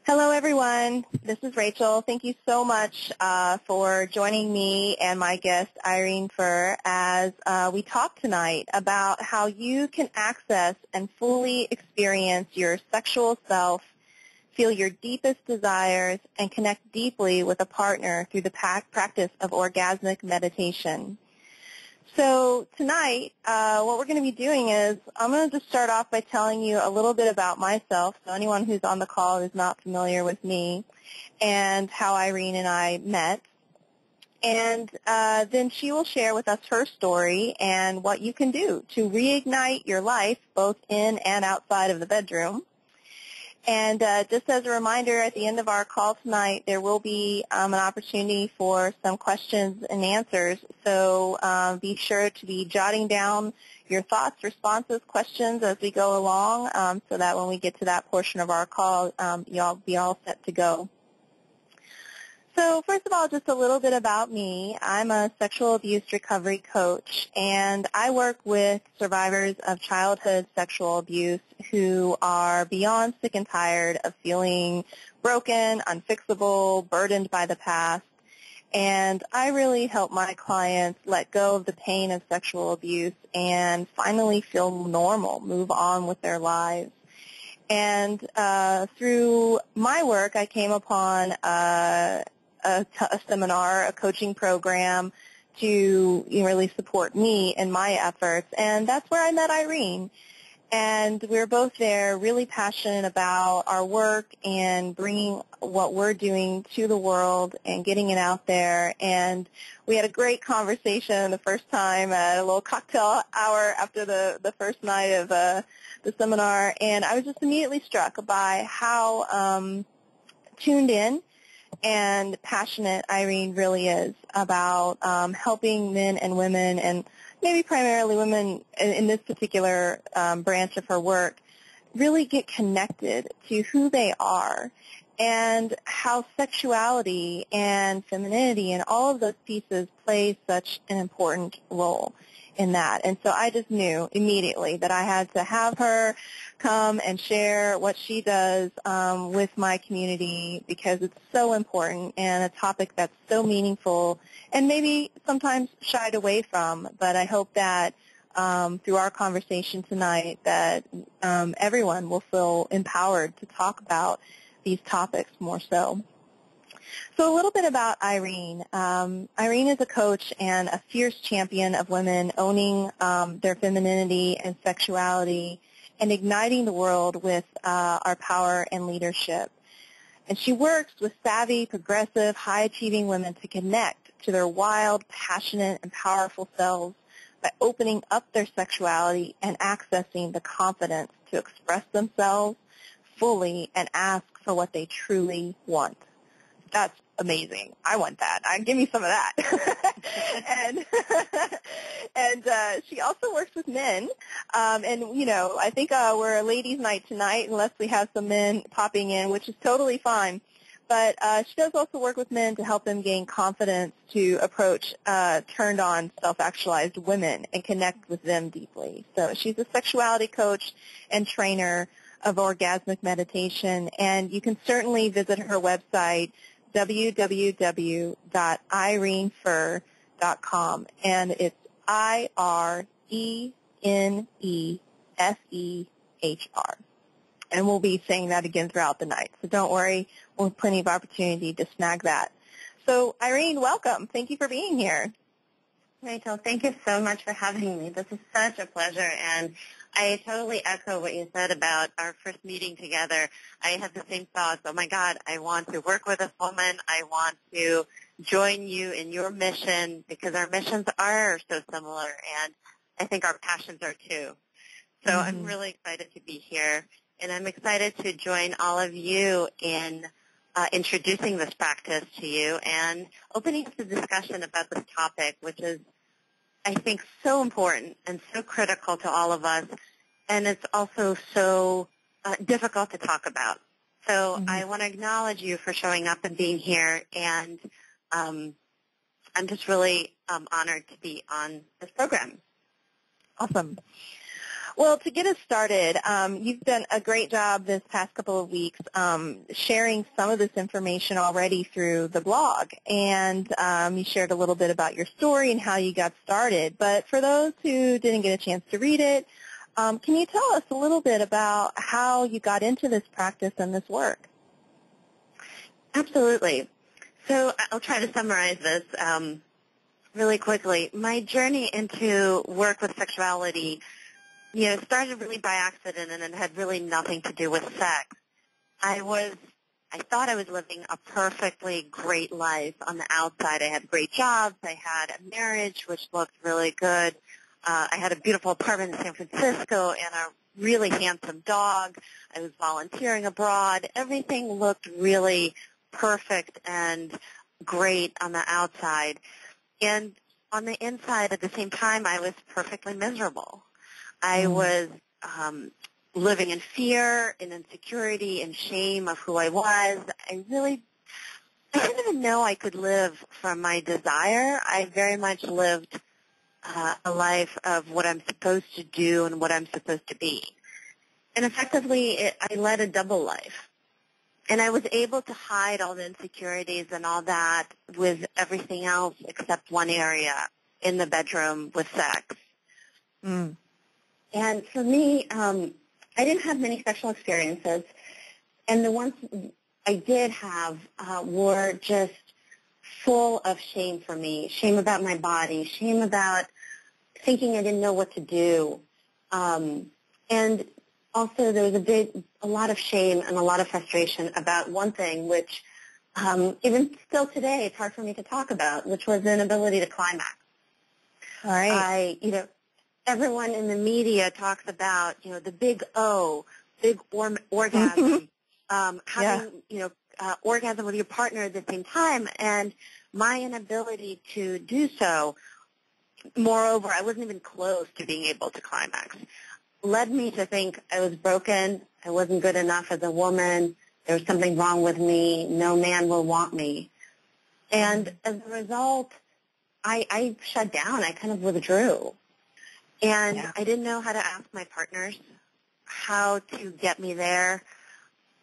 Hello, everyone. This is Rachel. Thank you so much for joining me and my guest, Irene Fehr, as we talk tonight about how you can access and fully experience your sexual self, feel your deepest desires, and connect deeply with a partner through the practice of orgasmic meditation. So tonight, what we're going to be doing is I'm going to just start off by telling you a little bit about myself, so anyone who's on the call who's not familiar with me, and how Irene and I met. And then she will share with us her story and what you can do to reignite your life both in and outside of the bedroom. And just as a reminder, at the end of our call tonight, there will be an opportunity for some questions and answers. So be sure to be jotting down your thoughts, responses, questions as we go along so that when we get to that portion of our call, you'll be all set to go. So first of all, just a little bit about me. I'm a sexual abuse recovery coach, and I work with survivors of childhood sexual abuse who are beyond sick and tired of feeling broken, unfixable, burdened by the past. And I really help my clients let go of the pain of sexual abuse and finally feel normal, move on with their lives. And through my work, I came upon a seminar, a coaching program to really support me in my efforts. And that's where I met Irene. And we were both there really passionate about our work and bringing what we're doing to the world and getting it out there. And we had a great conversation the first time at a little cocktail hour after the first night of the seminar. And I was just immediately struck by how tuned in and passionate Irene really is about helping men and women, and maybe primarily women in this particular branch of her work, really get connected to who they are and how sexuality and femininity and all of those pieces play such an important role in that. And so I just knew immediately that I had to have her come and share what she does with my community, because it's so important and a topic that's so meaningful and maybe sometimes shied away from. But I hope that through our conversation tonight that everyone will feel empowered to talk about these topics more so. So a little bit about Irene. Irene is a coach and a fierce champion of women owning their femininity and sexuality and igniting the world with our power and leadership. And she works with savvy, progressive, high-achieving women to connect to their wild, passionate, and powerful selves by opening up their sexuality and accessing the confidence to express themselves fully and ask for what they truly want. That's amazing. I want that. Give me some of that. and she also works with men. I think we're a ladies' night tonight, unless we have some men popping in, which is totally fine. But she does also work with men to help them gain confidence to approach turned-on, self-actualized women and connect with them deeply. So she's a sexuality coach and trainer of orgasmic meditation, and you can certainly visit her website, www.irenefehr.com, and it's IRENEFEHR. And we'll be saying that again throughout the night. So don't worry, we'll have plenty of opportunity to snag that. So Irene, welcome. Thank you for being here. Rachel, thank you so much for having me. This is such a pleasure, and I totally echo what you said about our first meeting together. I had the same thoughts. Oh, my God, I want to work with this woman. I want to join you in your mission, because our missions are so similar, and I think our passions are too. So I'm really excited to be here, and I'm excited to join all of you in introducing this practice to you and opening up the discussion about this topic, which is, I think, so important and so critical to all of us, and it's also so difficult to talk about. So I want to acknowledge you for showing up and being here, and I'm just really honored to be on this program. Awesome. Well, to get us started, you've done a great job this past couple of weeks sharing some of this information already through the blog. And you shared a little bit about your story and how you got started. But for those who didn't get a chance to read it, can you tell us a little bit about how you got into this practice and this work? Absolutely. So I'll try to summarize this really quickly. My journey into work with sexuality, started really by accident, and it had really nothing to do with sex. I thought I was living a perfectly great life on the outside. I had great jobs. I had a marriage, which looked really good. I had a beautiful apartment in San Francisco and a really handsome dog. I was volunteering abroad. Everything looked really perfect and great on the outside. And on the inside, at the same time, I was perfectly miserable. I was living in fear, in insecurity, in shame of who I was. I didn't even know I could live from my desire. I very much lived a life of what I'm supposed to do and what I'm supposed to be. And effectively, I led a double life. And I was able to hide all the insecurities and all that with everything else except one area, in the bedroom with sex. Mm. And for me, I didn't have many sexual experiences. And the ones I did have were just full of shame for me, shame about my body, shame about thinking I didn't know what to do. And also there was a lot of shame and a lot of frustration about one thing, which even still today it's hard for me to talk about, which was the inability to climax. All right. Everyone in the media talks about, the big O, big orgasm, having, orgasm with your partner at the same time, and my inability to do so. Moreover, I wasn't even close to being able to climax. Led me to think I was broken, I wasn't good enough as a woman, there was something wrong with me, no man will want me. And as a result, I shut down, I kind of withdrew. And I didn't know how to ask my partners how to get me there.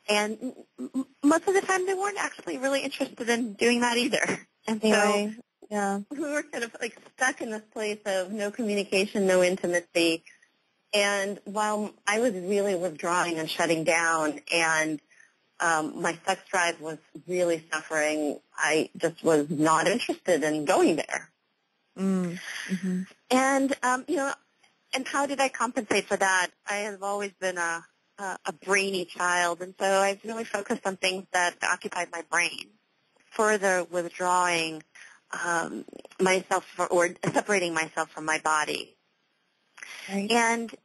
And most of the time they weren't actually really interested in doing that either. And so we were kind of like stuck in this place of no communication, no intimacy. And while I was really withdrawing and shutting down and my sex drive was really suffering, I just was not interested in going there. Mm-hmm. And, and how did I compensate for that? I have always been a brainy child, and so I've really focused on things that occupied my brain, further withdrawing myself or separating myself from my body. Right. And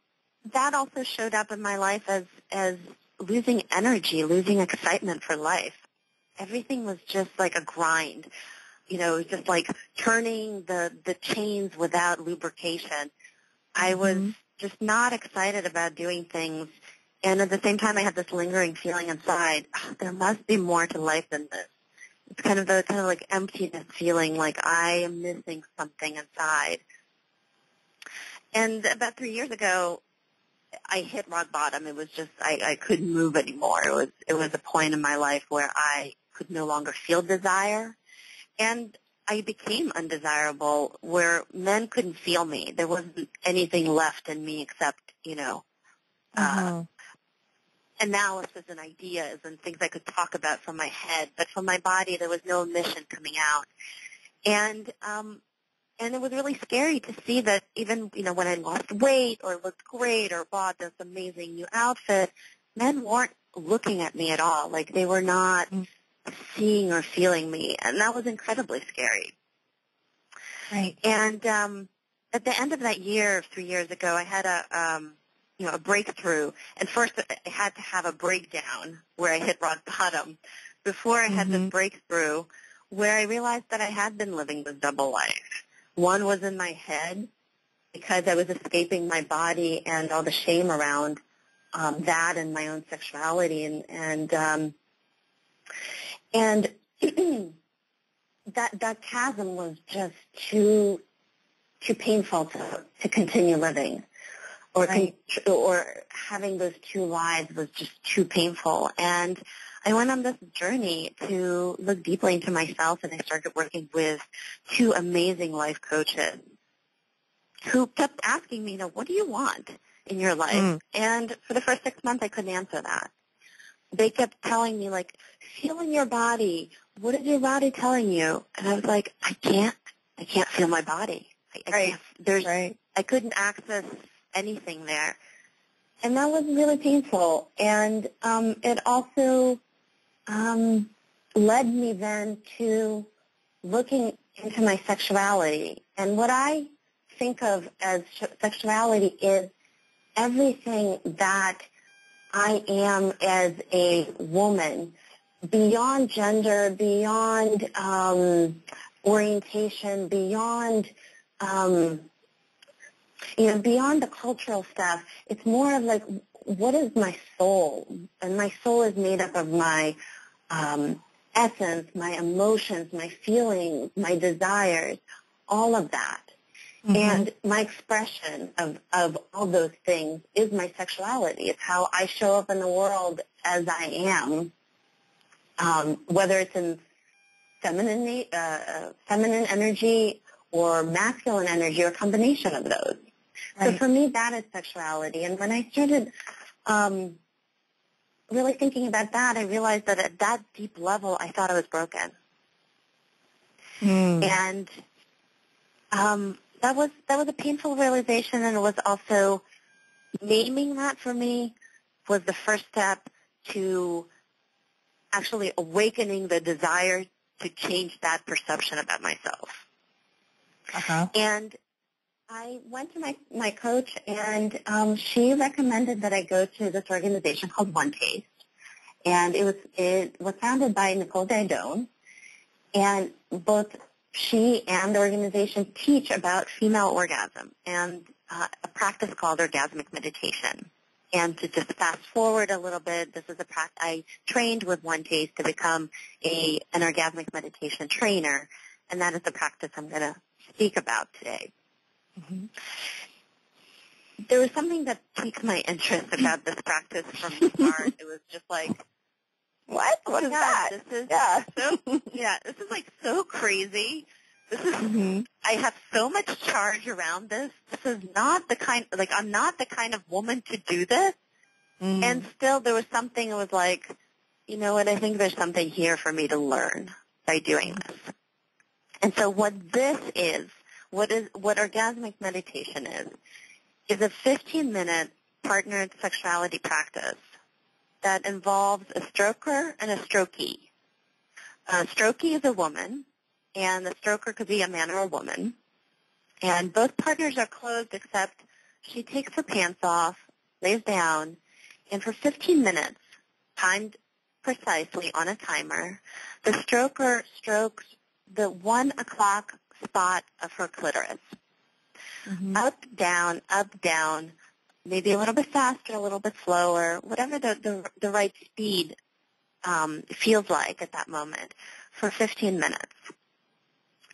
that also showed up in my life as losing energy, losing excitement for life. Everything was just like a grind. It was just like turning the chains without lubrication. I was just not excited about doing things. And at the same time, I had this lingering feeling inside, there must be more to life than this. It's kind of like emptiness feeling, like I am missing something inside. And about 3 years ago, I hit rock bottom. It was just, I couldn't move anymore. It was a point in my life where I could no longer feel desire. And I became undesirable, where men couldn't feel me. There wasn't anything left in me except, analysis and ideas and things I could talk about from my head. But from my body, there was no emission coming out. And it was really scary to see that even, when I lost weight or looked great or bought this amazing new outfit, men weren't looking at me at all. Like they were not seeing or feeling me. And that was incredibly scary. Right. And at the end of that year, 3 years ago, I had a breakthrough. And first I had to have a breakdown where I hit rock bottom before I had this breakthrough where I realized that I had been living this double life. One was in my head because I was escaping my body and all the shame around that and my own sexuality. And that chasm was just too painful to continue living. or having those two lives was just too painful. And I went on this journey to look deeply into myself, and I started working with two amazing life coaches who kept asking me, what do you want in your life? And for the first 6 months, I couldn't answer that. They kept telling me, feel in your body. What is your body telling you? And I was like, I can't feel my body. I couldn't access anything there. And that was really painful. And it also led me then to looking into my sexuality. And what I think of as sexuality is everything that I am as a woman, beyond gender, beyond orientation, beyond beyond the cultural stuff. It's more of what is my soul? And my soul is made up of my essence, my emotions, my feelings, my desires, all of that. And my expression of all those things is my sexuality. It's how I show up in the world as I am, whether it's in feminine energy or masculine energy or a combination of those. Right. So for me, that is sexuality. And when I started really thinking about that, I realized that at that deep level, I thought I was broken. And that was a painful realization, and it was also naming that for me was the first step to actually awakening the desire to change that perception about myself. And I went to my coach, and she recommended that I go to this organization called One Taste, and it was founded by Nicole Didone, and both she and the organization teach about female orgasm and a practice called orgasmic meditation. And to just fast forward a little bit, this is a practice I trained with One Taste to become an orgasmic meditation trainer, and that is the practice I'm going to speak about today. There was something that piqued my interest about this practice from the start. It was just what? What is that? This is this is so crazy. This is I have so much charge around this. This is not the kind I'm not the kind of woman to do this. And still there was something that was you know what, I think there's something here for me to learn by doing this. And so what this is, what orgasmic meditation is a 15-minute partnered sexuality practice that involves a stroker and a strokee. A strokee is a woman, and the stroker could be a man or a woman. And both partners are clothed except she takes her pants off, lays down, and for 15 minutes, timed precisely on a timer, the stroker strokes the 1 o'clock spot of her clitoris. Up, down, maybe a little bit faster, a little bit slower, whatever the right speed feels like at that moment for 15 minutes.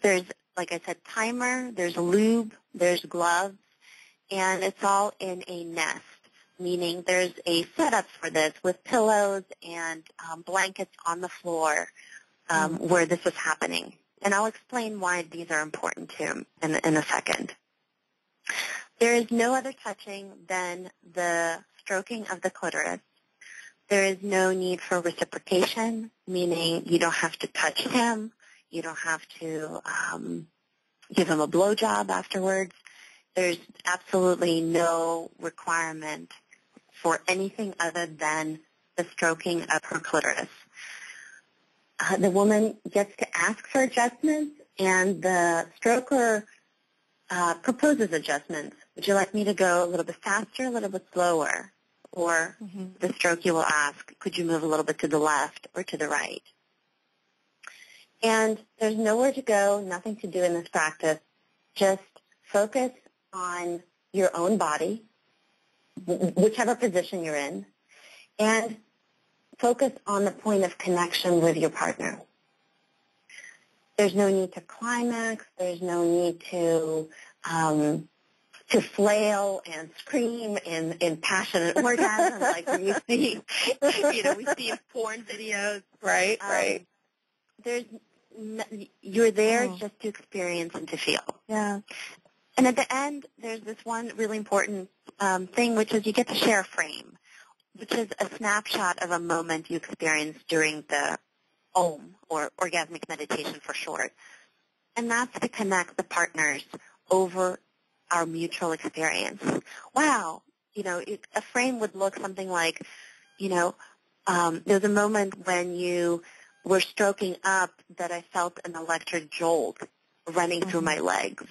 There's, like I said, timer, there's lube, there's gloves, and it's all in a nest, meaning there's a setup for this with pillows and blankets on the floor where this was happening. And I'll explain why these are important too in a second. There is no other touching than the stroking of the clitoris. There is no need for reciprocation, meaning you don't have to touch him. You don't have to give him a blowjob afterwards. There's absolutely no requirement for anything other than the stroking of her clitoris. The woman gets to ask for adjustments, and the stroker proposes adjustments. Would you like me to go a little bit faster, a little bit slower? Or the strokee will ask, could you move a little bit to the left or to the right? And there's nowhere to go, nothing to do in this practice. Just focus on your own body, whichever position you're in, and focus on the point of connection with your partner. There's no need to climax. There's no need to to flail and scream in passionate orgasm like we see, we see in porn videos. Right, right. You're there just to experience and to feel. Yeah. And at the end, there's this one really important thing, which is you get to share a frame, which is a snapshot of a moment you experienced during the OM, or orgasmic meditation for short. And that's to connect the partners over our mutual experience. Wow. A frame would look something like, there's a moment when you were stroking up that I felt an electric jolt running through my legs.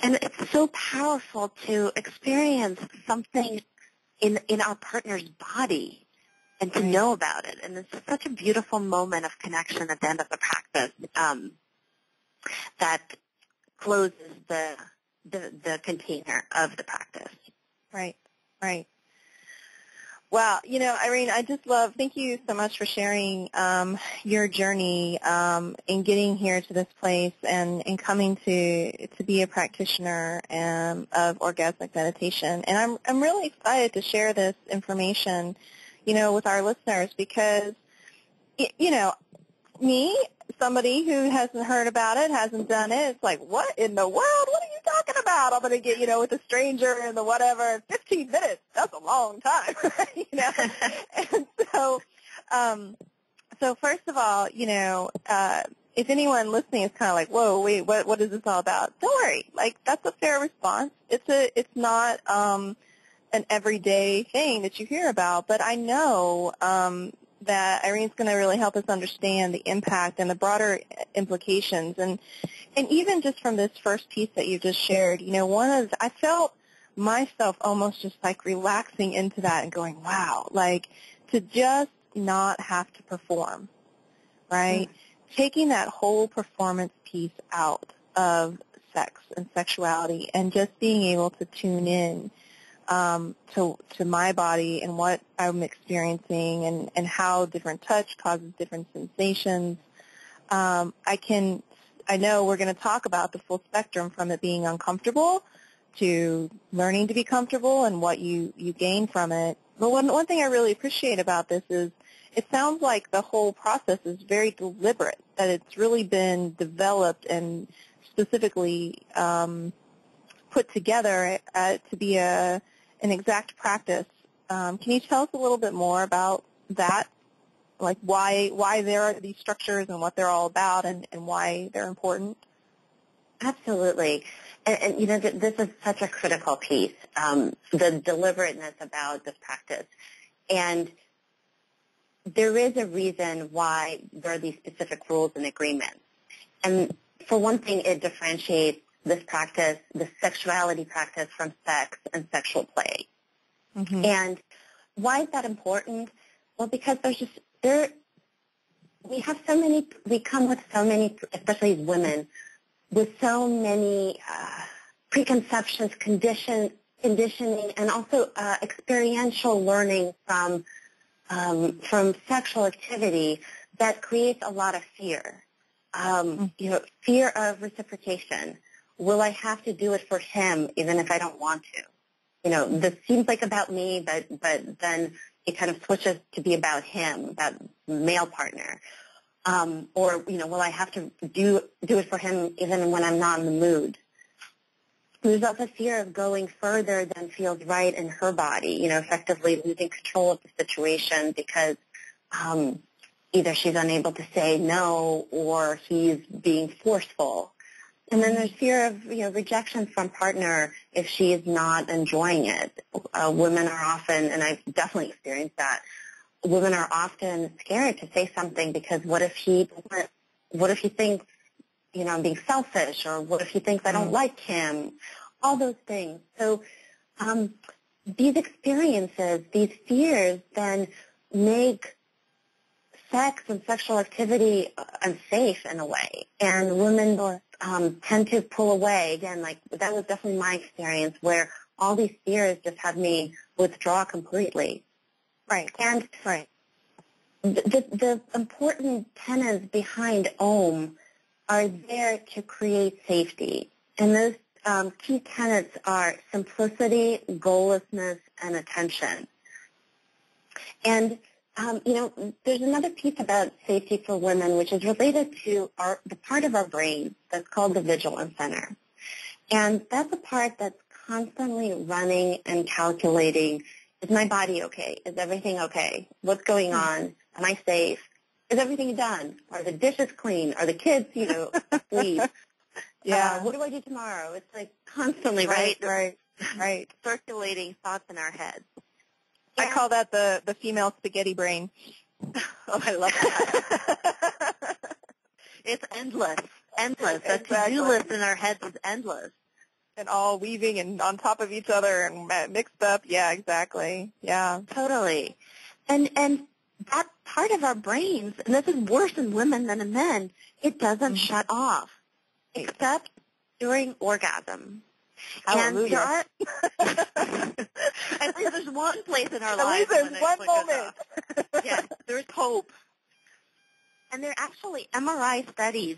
And it's so powerful to experience something in our partner's body and to know about it. And it's such a beautiful moment of connection at the end of the practice that closes the container of the practice. Right, right. Wow, Irene, thank you so much for sharing your journey in getting here to this place and coming to be a practitioner of orgasmic meditation. And I'm really excited to share this information, with our listeners because, me, somebody who hasn't heard about it, hasn't done it, it's like, what in the world? What are you talking about? I'm going to get, with a stranger in the whatever, 15 minutes. That's a long time, And so first of all, if anyone listening is kind of like, whoa, wait, what is this all about? Don't worry. That's a fair response. It's not an everyday thing that you hear about, but I know that Irene's going to really help us understand the impact and the broader implications. And even just from this first piece that you just shared, I felt myself almost just relaxing into that and going, wow, to just not have to perform, right? Taking that whole performance piece out of sex and sexuality and just being able to tune in to my body and what I'm experiencing and how different touch causes different sensations. I know we're going to talk about the full spectrum from it being uncomfortable to learning to be comfortable and what you gain from it. But one thing I really appreciate about this is it sounds like the whole process is very deliberate, that it's really been developed and specifically put together to be an exact practice. Can you tell us a little bit more about that, why there are these structures and what they're all about and why they're important? Absolutely. And this is such a critical piece, the deliberateness about this practice. And there is a reason why there are these specific rules and agreements. And for one thing, it differentiates this practice, the sexuality practice, from sex and sexual play. Mm-hmm. And why is that important? Well, because we come with so many, especially as women, with so many preconceptions, conditioning, and also experiential learning from sexual activity that creates a lot of fear. Fear of reciprocation. Will I have to do it for him even if I don't want to? This seems like about me, but then it kind of switches to be about him, about male partner. Or will I have to do it for him even when I'm not in the mood? There's also fear of going further than feels right in her body, effectively losing control of the situation because either she's unable to say no or he's being forceful. And then there's fear of rejection from partner if she is not enjoying it. Women are often, and I've definitely experienced that, women are often scared to say something because what if he thinks, I'm being selfish, or what if he thinks I don't like him? All those things. So these experiences, these fears, then make sex and sexual activity unsafe in a way, and women tend to pull away. Again, that was definitely my experience, where all these fears just had me withdraw completely. Right. And the important tenets behind OM are there to create safety, and those key tenets are simplicity, goallessness, and attention. And, there's another piece about safety for women, which is related to the part of our brain that's called the vigilance center. And that's a part that's constantly running and calculating, is my body okay? Is everything okay? What's going on? Am I safe? Is everything done? Are the dishes clean? Are the kids, asleep? Yeah. What do I do tomorrow? It's like constantly, Right. circulating thoughts in our heads. I call that the female spaghetti brain. Oh, I love that. It's endless. The Exactly. to-do list in our heads is endless. And all weaving and on top of each other and mixed up. Yeah, exactly. Yeah. Totally. And that part of our brains, and this is worse in women than in men, it doesn't shut off, except during orgasm. Hallelujah. And at least there's one place in our lives. At least there's one moment. Yes, there's hope. And there are actually MRI studies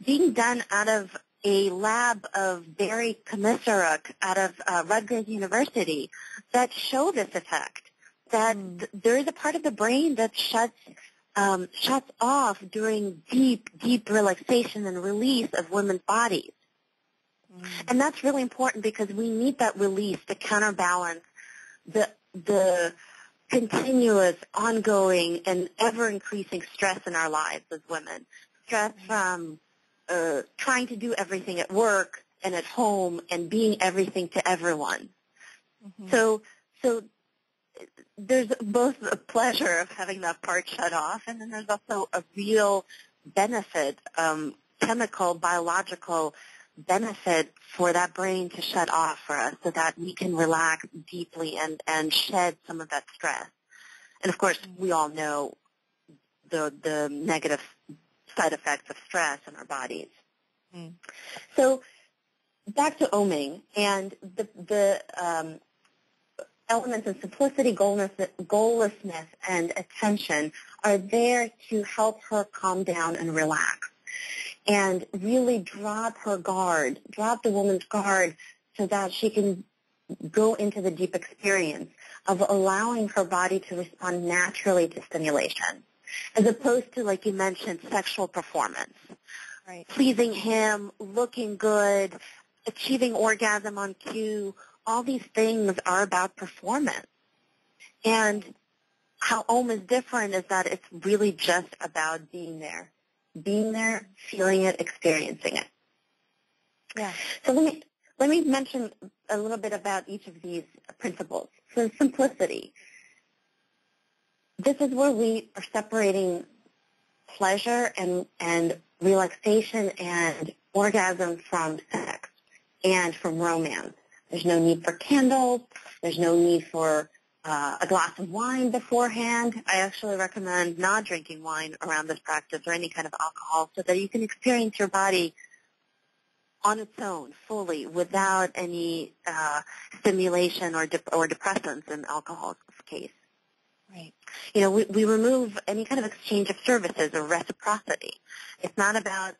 being done out of a lab of Barry Komisaruk out of Rutgers University that show this effect, that there is a part of the brain that shuts off during deep relaxation and release of women's bodies. And that's really important because we need that release to counterbalance the continuous, ongoing, and ever-increasing stress in our lives as women. Stress from trying to do everything at work and at home and being everything to everyone. So there's both the pleasure of having that part shut off, and then there's also a real benefit, chemical, biological benefit for that brain to shut off for us so that we can relax deeply and shed some of that stress. And, of course, we all know the negative side effects of stress in our bodies. So back to oming, and the elements of simplicity, goallessness, and attention are there to help her calm down and relax and really drop the woman's guard so that she can go into the deep experience of allowing her body to respond naturally to stimulation, as opposed to, like you mentioned, sexual performance. Right. Pleasing him, looking good, achieving orgasm on cue, all these things are about performance. And how OM is different is that it's really just about being there, feeling it, experiencing it. Yeah. So let me mention a little bit about each of these principles. So simplicity. This is where we are separating pleasure and relaxation and orgasm from sex and from romance. There's no need for candles. There's no need for a glass of wine beforehand. I actually recommend not drinking wine around this practice or any kind of alcohol so that you can experience your body on its own, fully, without any stimulation or depressants in alcohol's case. Right. We remove any kind of exchange of services or reciprocity. It's not about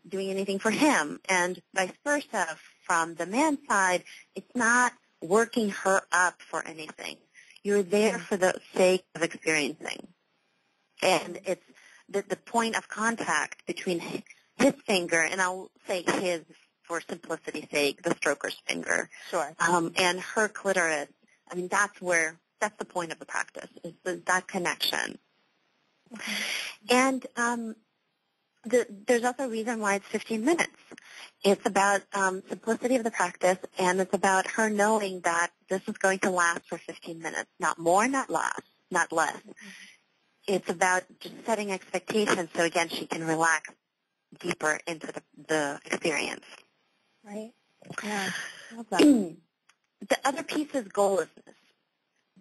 doing anything for him, and vice versa. From the man's side, it's not working her up for anything. You're there for the sake of experiencing. And it's the point of contact between his finger, and I'll say his for simplicity's sake, the stroker's finger, sure, and her clitoris. I mean, that's the point of the practice, is that connection. And there's also a reason why it's 15 minutes. It's about simplicity of the practice, and it's about her knowing that this is going to last for 15 minutes, not more, not less. It's about just setting expectations so, again, she can relax deeper into the experience. Right? Yeah. I love that. The other piece is goallessness.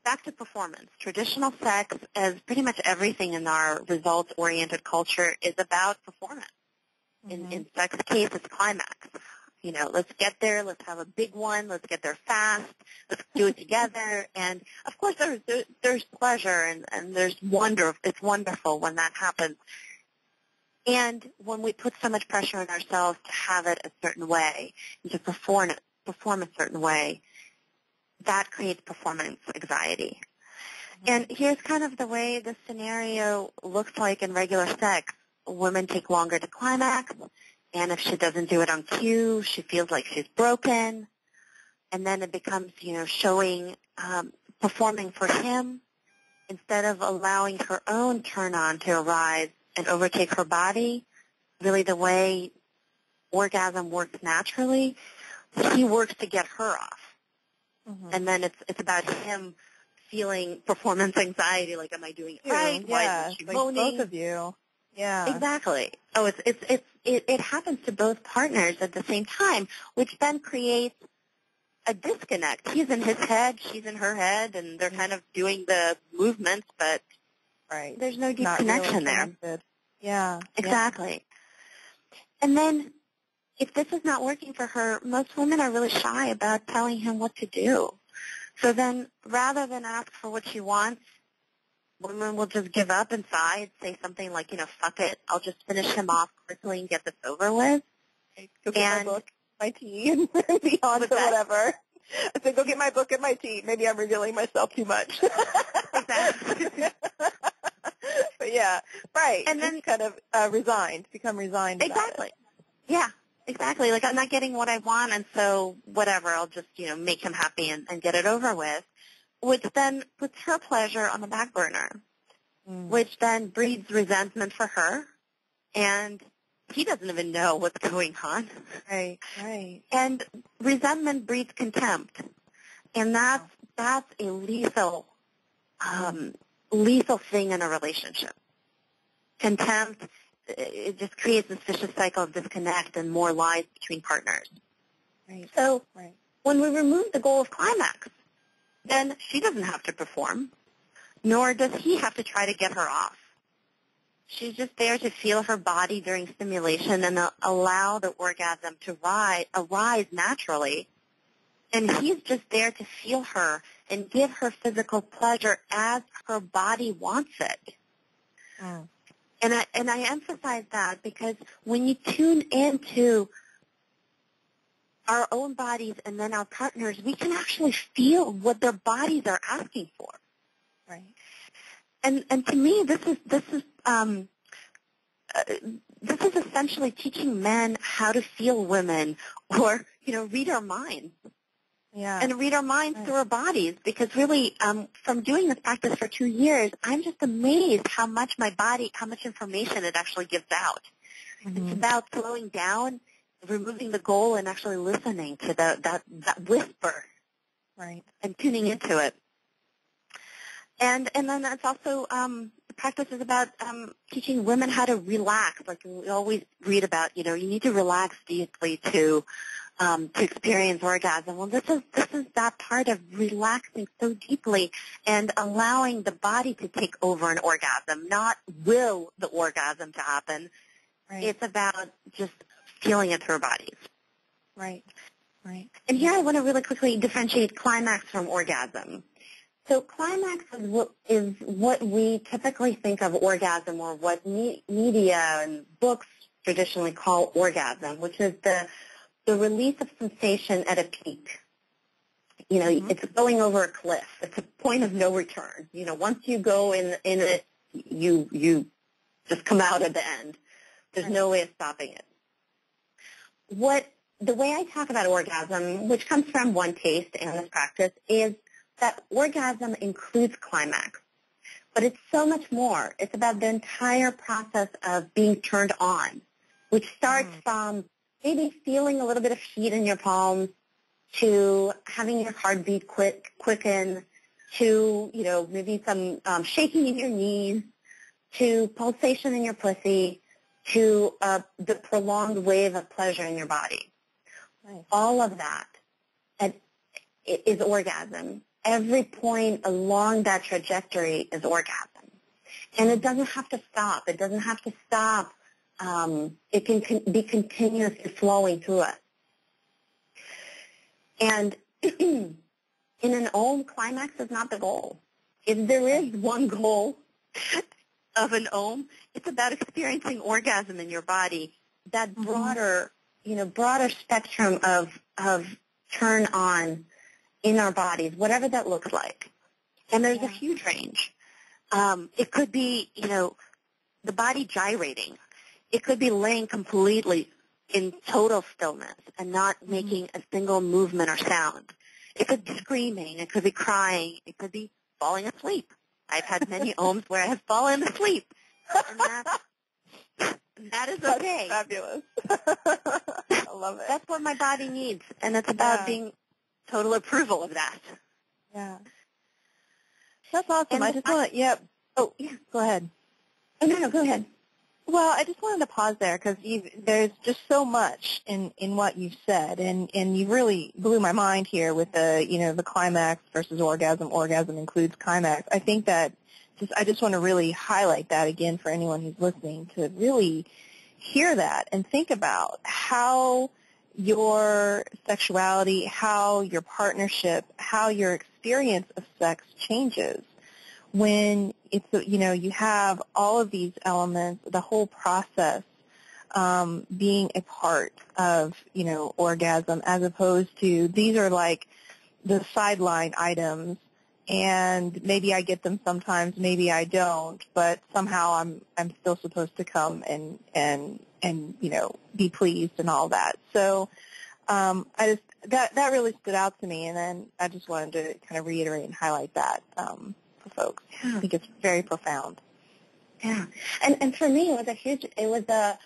Back to performance. Traditional sex, as pretty much everything in our results-oriented culture, is about performance. In sex case, it's climax. Let's get there. Let's have a big one. Let's get there fast. Let's do it together. And, of course, there's pleasure and there's wonder. It's wonderful when that happens. And when we put so much pressure on ourselves to have it a certain way and to perform a certain way, that creates performance anxiety. And here's kind of the way the scenario looks like in regular sex. Women take longer to climax, and if she doesn't do it on cue, she feels like she's broken. And then it becomes, performing for him instead of allowing her own turn on to arise and overtake her body. Really the way orgasm works naturally, he works to get her off. Mm-hmm. And then it's about him feeling performance anxiety, like, am I doing it right? Yeah, why is she like moaning? both of you. Yeah. Exactly. Oh, it happens to both partners at the same time, which then creates a disconnect. He's in his head, she's in her head, and they're kind of doing the movements, but there's no deep Not connection really there. Yeah. Exactly. Yeah. And then if this is not working for her, most women are really shy about telling him what to do. So then rather than ask for what she wants, women will just give up inside, say something like, fuck it, I'll just finish him off quickly and get this over with. Go get my book, my tea, and be on to whatever. I said, go get my book and my tea. Maybe I'm revealing myself too much. Exactly. But yeah, right. And then kind of become resigned. Exactly. Yeah, exactly. Like, I'm not getting what I want, and so whatever, I'll just, make him happy and get it over with, which then puts her pleasure on the back burner, which then breeds resentment for her, and he doesn't even know what's going on. Right. And resentment breeds contempt, and that's a lethal thing in a relationship. Contempt, it just creates this vicious cycle of disconnect and more lies between partners. Right. So when we remove the goal of climax, then she doesn't have to perform, nor does he have to try to get her off. She's just there to feel her body during stimulation and allow the orgasm to arise naturally. And he's just there to feel her and give her physical pleasure as her body wants it. Mm. And I emphasize that because when you tune into our own bodies and then our partners, we can actually feel what their bodies are asking for. Right. And to me, this is essentially teaching men how to feel women, or read our minds. Yeah. And read our minds through our bodies, because really, from doing this practice for 2 years, I'm just amazed how much information it actually gives out. Mm-hmm. It's about slowing down, removing the goal, and actually listening to that whisper, and tuning into it. And then it's also the practice is about teaching women how to relax. Like we always read about, you need to relax deeply to experience orgasm. Well, this is that part of relaxing so deeply and allowing the body to take over an orgasm, not will the orgasm to happen. Right. It's about just feeling it through our bodies. Right. And here I want to really quickly differentiate climax from orgasm. So climax is what we typically think of orgasm, or what media and books traditionally call orgasm, which is the release of sensation at a peak. It's going over a cliff. It's a point of no return. Once you go in it, you just come out at the end. There's no way of stopping it. The way I talk about orgasm, which comes from One Taste and this practice, is that orgasm includes climax. But it's so much more. It's about the entire process of being turned on, which starts from maybe feeling a little bit of heat in your palms, to having your heartbeat quicken, to, maybe some shaking in your knees, to pulsation in your pussy, to the prolonged wave of pleasure in your body. Right. All of that is orgasm. Every point along that trajectory is orgasm. And it doesn't have to stop. It doesn't have to stop. It can be continuously flowing through us. And in an OM, climax is not the goal. If there is one goal, of an OM. It's about experiencing orgasm in your body. That broader, broader spectrum of turn on in our bodies, whatever that looks like. And there's a huge range. It could be, the body gyrating. It could be laying completely in total stillness and not making a single movement or sound. It could be screaming. It could be crying. It could be falling asleep. I've had many OMs where I have fallen asleep. And that is okay. That's fabulous. I love it. That's what my body needs, and it's about being total approval of that. Yeah. That's awesome. And I just want to, Oh, yeah, go ahead. Oh, no, go ahead. Well, I just wanted to pause there because there's just so much in what you've said, and you really blew my mind here with the climax versus orgasm. Orgasm includes climax. I think that I just want to really highlight that again for anyone who's listening to really hear that and think about how your sexuality, how your partnership, how your experience of sex changes when it's, you have all of these elements, the whole process being a part of, orgasm, as opposed to these are like the sideline items, and maybe I get them sometimes, maybe I don't, but somehow I'm still supposed to come and be pleased and all that. So that really stood out to me, and then I just wanted to kind of reiterate and highlight that for folks. I think it's very profound. Yeah, and for me, it was a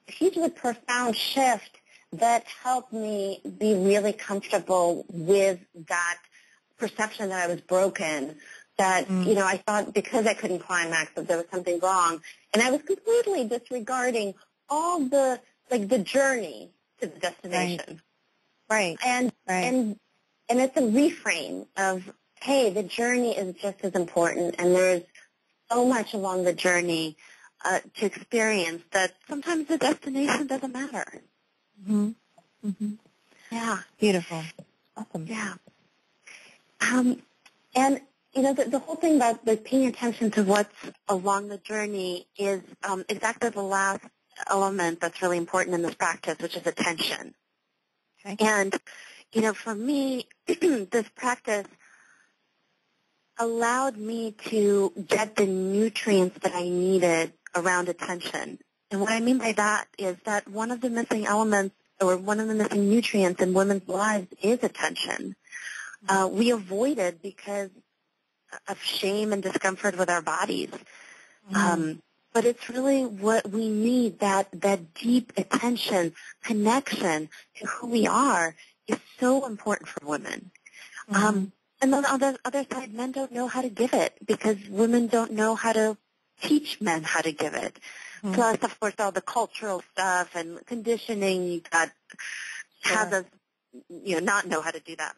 hugely profound shift that helped me be really comfortable with that perception that I was broken, that, I thought because I couldn't climax that there was something wrong. And I was completely disregarding all the journey to the destination. Right. And it's a reframe of, hey, the journey is just as important, and there's so much along the journey to experience that sometimes the destination doesn't matter. Mm-hmm. Mm-hmm. Yeah. Beautiful. Awesome. Yeah. And, the whole thing about paying attention to what's along the journey is exactly the last element that's really important in this practice, which is attention. Okay. And, for me, this practice allowed me to get the nutrients that I needed around attention. And what I mean by that is that one of the missing elements or one of the missing nutrients in women's lives is attention. We avoid it because of shame and discomfort with our bodies. But it's really what we need, that deep attention, connection to who we are is so important for women. And then on the other side, men don't know how to give it because women don't know how to teach men how to give it. Plus, of course, all the cultural stuff and conditioning you've got has us, not know how to do that.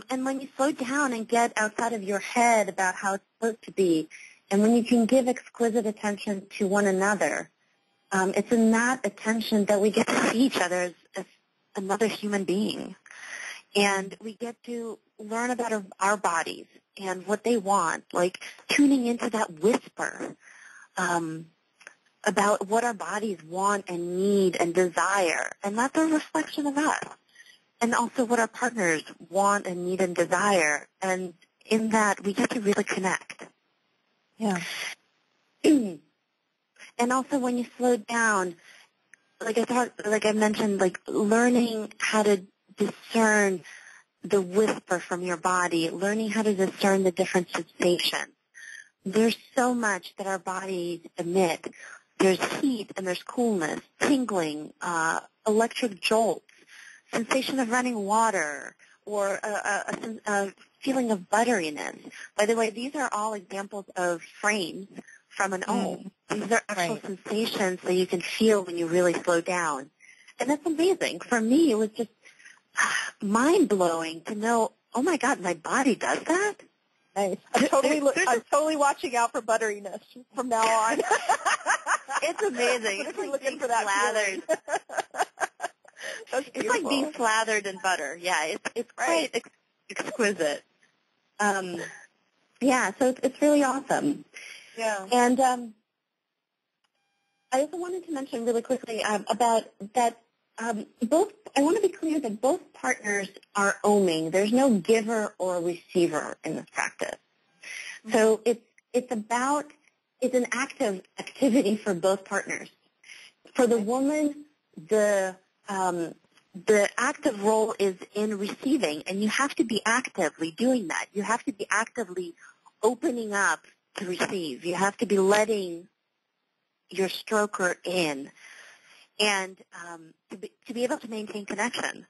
And when you slow down and get outside of your head about how it's supposed to be, and when you can give exquisite attention to one another, it's in that attention that we get to see each other as another human being. And we get to learn about our bodies and what they want, like tuning into that whisper about what our bodies want and need and desire. And that's a reflection of us. And also what our partners want and need and desire. And in that, we get to really connect. Yeah. And also when you slow down, like I mentioned, learning how to discern the whisper from your body, learning how to discern the different sensations. There's so much that our bodies emit. There's heat and there's coolness, tingling, electric jolts, sensation of running water, or a feeling of butteriness. By the way, these are all examples of frames from an OM. These are actual sensations that you can feel when you really slow down. And that's amazing. For me, it was just mind-blowing to know, oh, my God, my body does that? Nice. I'm totally watching out for butteriness from now on. It's amazing. It's like looking for that slathered. It's like being slathered in butter. Yeah, it's quite exquisite. So it's really awesome. Yeah. And I also wanted to mention really quickly about that both. I want to be clear that both partners are oming. There's no giver or receiver in this practice. So it's an active activity for both partners. For the woman, the active role is in receiving, and you have to be actively doing that. You have to be actively opening up to receive. You have to be letting your stroker in, and to be able to maintain connection.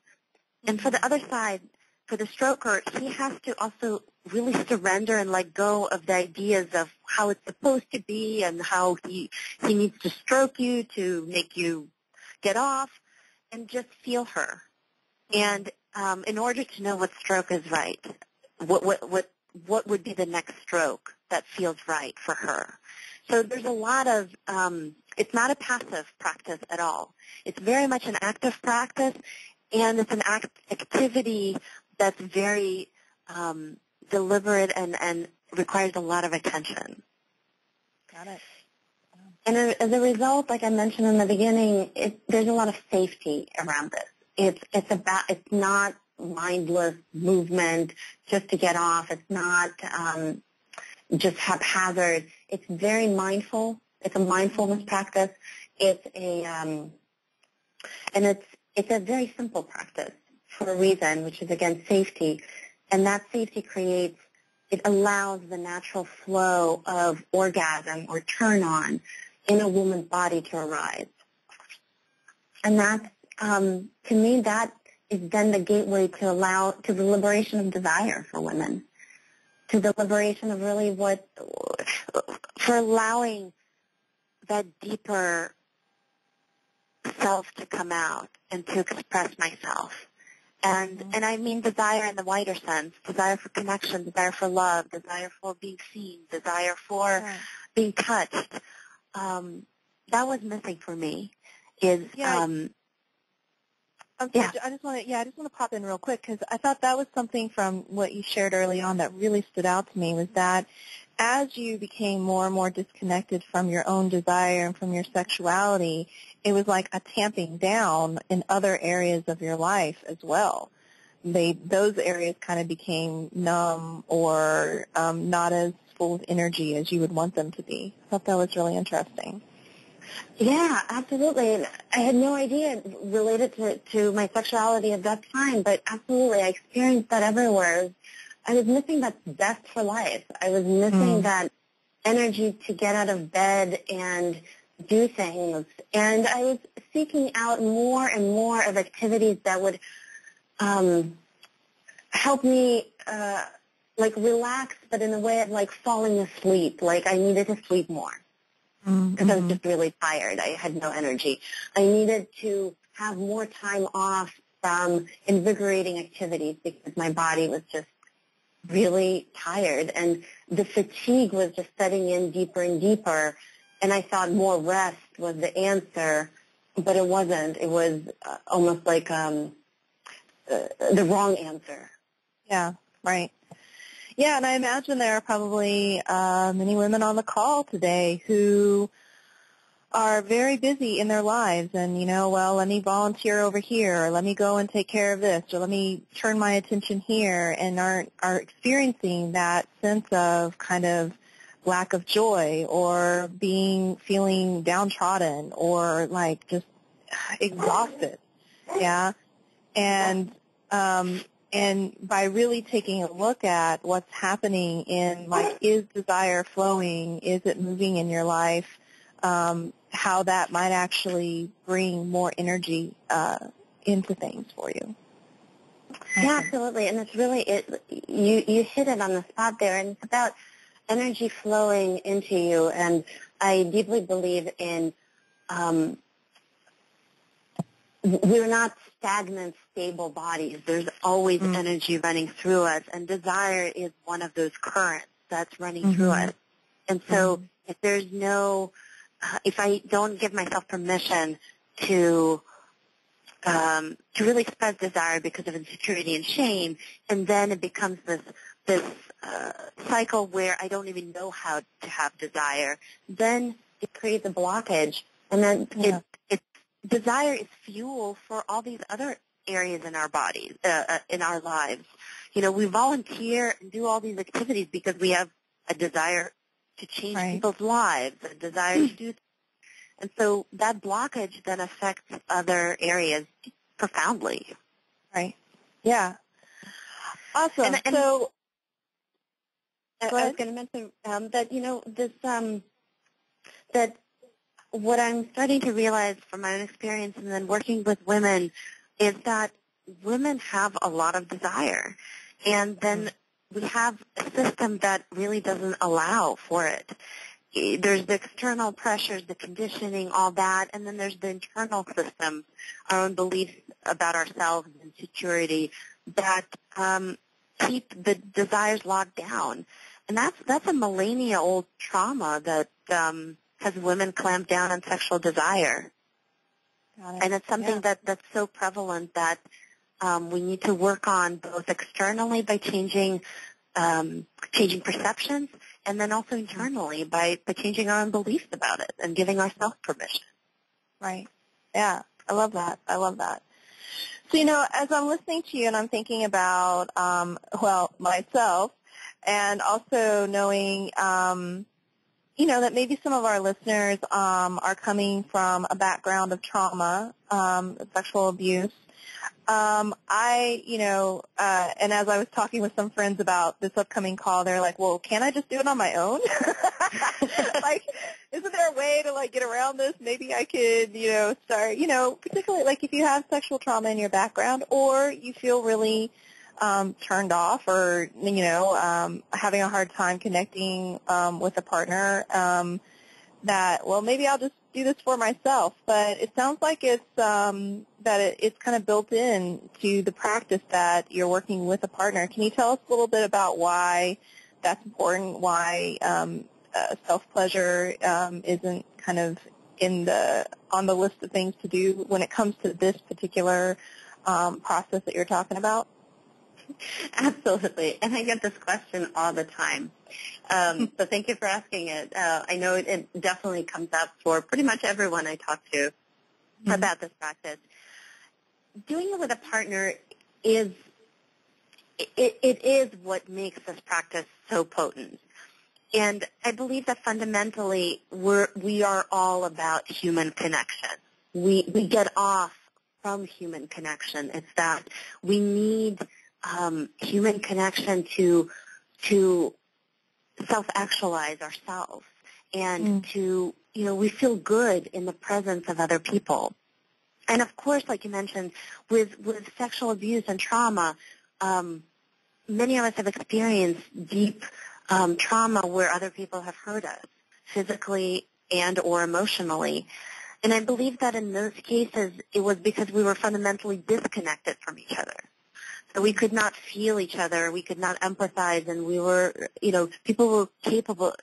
And for the other side, for the stroker, he has to also really surrender and let go of the ideas of how it's supposed to be and how he needs to stroke you to make you get off, and just feel her. And in order to know what stroke is right, what would be the next stroke that feels right for her. So there's a lot of, it's not a passive practice at all. It's very much an active practice, and it's an activity that's very deliberate and requires a lot of attention. Got it. And as a result, like I mentioned in the beginning, there's a lot of safety around this. It's not mindless movement just to get off. It's not just haphazard. It's very mindful. It's a mindfulness practice. It's a very simple practice for a reason, which is again safety, and that safety allows the natural flow of orgasm or turn on in a woman's body to arise. And that's, to me, that is then the gateway to the liberation of desire for women, to the liberation of really for allowing that deeper self to come out and to express myself. And I mean desire in the wider sense, desire for connection, desire for love, desire for being seen, desire for being touched. That was missing for me. I just want to pop in real quick because I thought that was something from what you shared early on that really stood out to me, was that as you became more and more disconnected from your own desire and from your sexuality, it was like a tamping down in other areas of your life as well. Those areas kind of became numb or not as full of energy as you would want them to be. I thought that was really interesting. Yeah, absolutely. I had no idea related to my sexuality at that time, but absolutely, I experienced that everywhere. I was missing that zest for life. I was missing that energy to get out of bed and do things. And I was seeking out more and more of activities that would help me relax, but in a way of like falling asleep. Like I needed to sleep more because I was just really tired. I had no energy. I needed to have more time off from invigorating activities because my body was just really tired, and the fatigue was just setting in deeper and deeper, and I thought more rest was the answer, but it wasn't. It was almost like the wrong answer. Yeah, right. Yeah, and I imagine there are probably many women on the call today who are very busy in their lives and, let me volunteer over here, or let me go and take care of this, or let me turn my attention here, and are experiencing that sense of kind of lack of joy or feeling downtrodden or like just exhausted. Yeah. And by really taking a look at what's happening in, like, is desire flowing? Is it moving in your life? How that might actually bring more energy into things for you. Yeah, absolutely. And it's really, you hit it on the spot there, and it's about energy flowing into you. And I deeply believe in we're not stagnant, stable bodies. There's always energy running through us, and desire is one of those currents that's running through us. And so if there's if I don't give myself permission to really express desire because of insecurity and shame, and then it becomes this cycle where I don't even know how to have desire, then it creates a blockage, and then desire is fuel for all these other areas in our bodies, in our lives. We volunteer and do all these activities because we have a desire to change people's lives, a desire to do. And so that blockage then affects other areas profoundly. Right. Yeah. Awesome. And so I was going to mention that, that what I'm starting to realize from my own experience and then working with women is that women have a lot of desire. And then we have a system that really doesn't allow for it. There's the external pressures, the conditioning, all that, and then there's the internal system, our own beliefs about ourselves and security that keep the desires locked down. And that's a millennia-old trauma that has women clamped down on sexual desire. And it's something that's so prevalent that we need to work on both externally by changing perceptions, and then also internally by changing our own beliefs about it and giving ourselves permission. Right. Yeah. I love that. So, as I'm listening to you and I'm thinking about, myself, and also knowing, that maybe some of our listeners are coming from a background of trauma, sexual abuse. And as I was talking with some friends about this upcoming call, they're like, well, can't I just do it on my own? Like, isn't there a way to, get around this? Maybe I could, start, particularly, if you have sexual trauma in your background or you feel really turned off or, having a hard time connecting with a partner, that, well, maybe I'll just do this for myself. But it sounds like it's it's kind of built in to the practice that you're working with a partner. Can you tell us a little bit about why that's important, why self-pleasure isn't kind of on the list of things to do when it comes to this particular process that you're talking about? Absolutely. And I get this question all the time. So thank you for asking it. I know it definitely comes up for pretty much everyone I talk to about this practice. Doing it with a partner is what makes this practice so potent. And I believe that fundamentally we are all about human connection. We get off from human connection. It's that we need human connection to self-actualize ourselves and to, we feel good in the presence of other people. And of course, like you mentioned, with sexual abuse and trauma, many of us have experienced deep trauma where other people have hurt us physically and or emotionally. And I believe that in those cases, it was because we were fundamentally disconnected from each other. So we could not feel each other, we could not empathize, and we were, people were capable,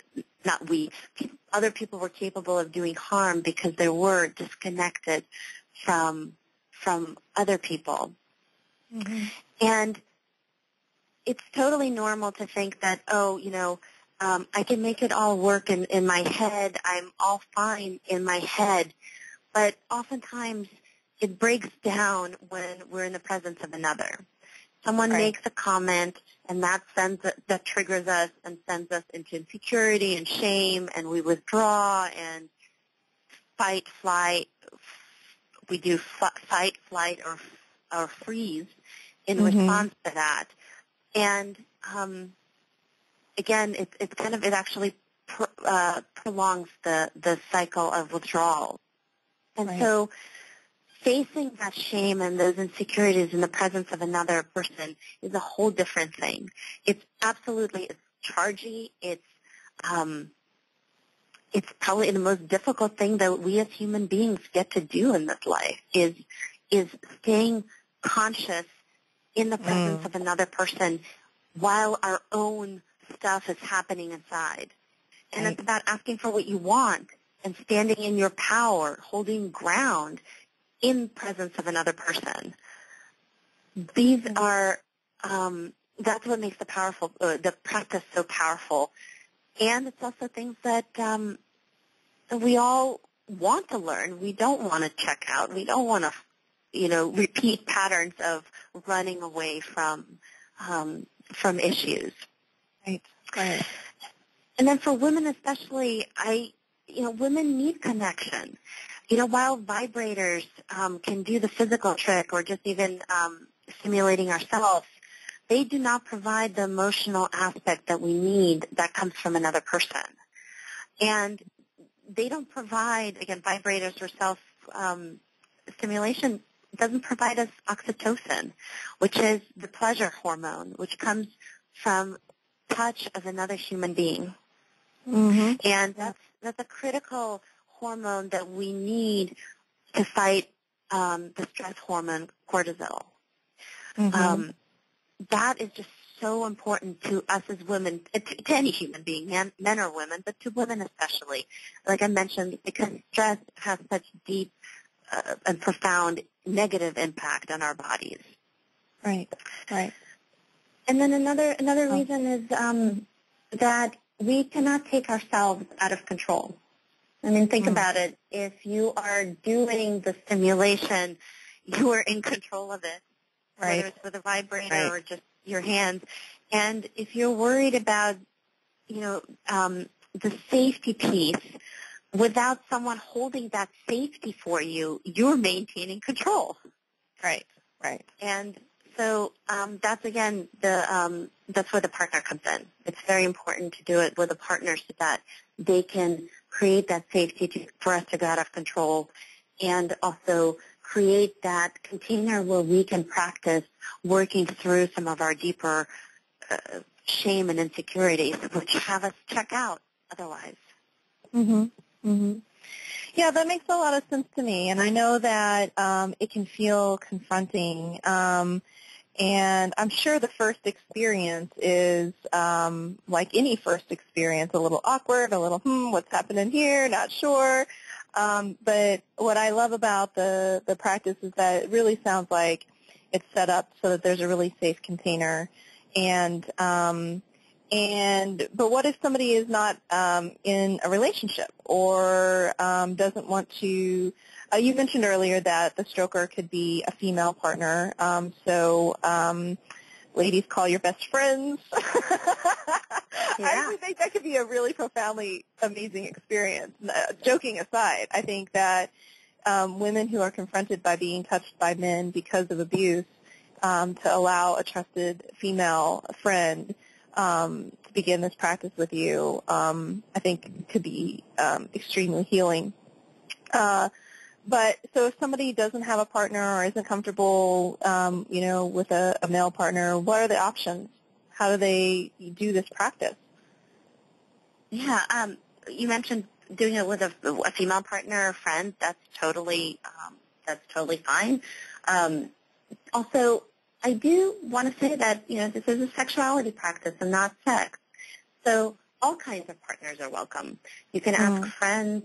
other people were capable of doing harm because they were disconnected from other people. Mm-hmm. And it's totally normal to think that, I can make it all work in my head, I'm all fine in my head, but oftentimes it breaks down when we're in the presence of another. Someone makes a comment, and that triggers us and sends us into insecurity and shame, and we withdraw and fight, flight. We do fight, flight, or freeze in response to that. And again, it actually prolongs the cycle of withdrawal. And so facing that shame and those insecurities in the presence of another person is a whole different thing. It's chargy. It's probably the most difficult thing that we as human beings get to do in this life is staying conscious in the presence of another person while our own stuff is happening inside. And it's about asking for what you want and standing in your power, holding ground in presence of another person. These are that's what makes the practice so powerful. And it's also things that we all want to learn. We don't want to check out. We don't want to, repeat patterns of running away from issues. Right. Right. And then for women especially, women need connection. While vibrators can do the physical trick or just even stimulating ourselves, they do not provide the emotional aspect that we need that comes from another person. And they don't provide, again, vibrators or self-stimulation doesn't provide us oxytocin, which is the pleasure hormone, which comes from touch of another human being. Mm-hmm. And that's a critical hormone that we need to fight the stress hormone cortisol. Mm-hmm. That is just so important to us as women, to any human being, men or women, but to women especially. Like I mentioned, because stress has such deep and profound negative impact on our bodies. Right, right. And then another reason is that we cannot take ourselves out of control. I mean, think about it. If you are doing the stimulation, you are in control of it, right. Whether it's with a vibrator or just your hands. And if you're worried about, the safety piece, without someone holding that safety for you, you're maintaining control. Right, right. And so that's, again, that's where the partner comes in. It's very important to do it with a partner so that they can create that safety for us to go out of control and also create that container where we can practice working through some of our deeper shame and insecurities, which have us check out otherwise. Mm-hmm. Mm-hmm. Yeah, that makes a lot of sense to me, and I know that it can feel confronting. And I'm sure the first experience is, like any first experience, a little awkward, a little, what's happening here, not sure. But what I love about the practice is that it really sounds like it's set up so that there's a really safe container. But what if somebody is not in a relationship or doesn't want to? You mentioned earlier that the stroker could be a female partner. Ladies, call your best friends. Yeah. I actually think that could be a really profoundly amazing experience. Joking aside, I think that women who are confronted by being touched by men because of abuse, to allow a trusted female friend to begin this practice with you, I think could be extremely healing. But so if somebody doesn't have a partner or isn't comfortable, with a male partner, what are the options? How do they do this practice? Yeah, you mentioned doing it with a female partner or friend. That's totally fine. Also, I do want to say that this is a sexuality practice and not sex. So all kinds of partners are welcome. You can ask friends,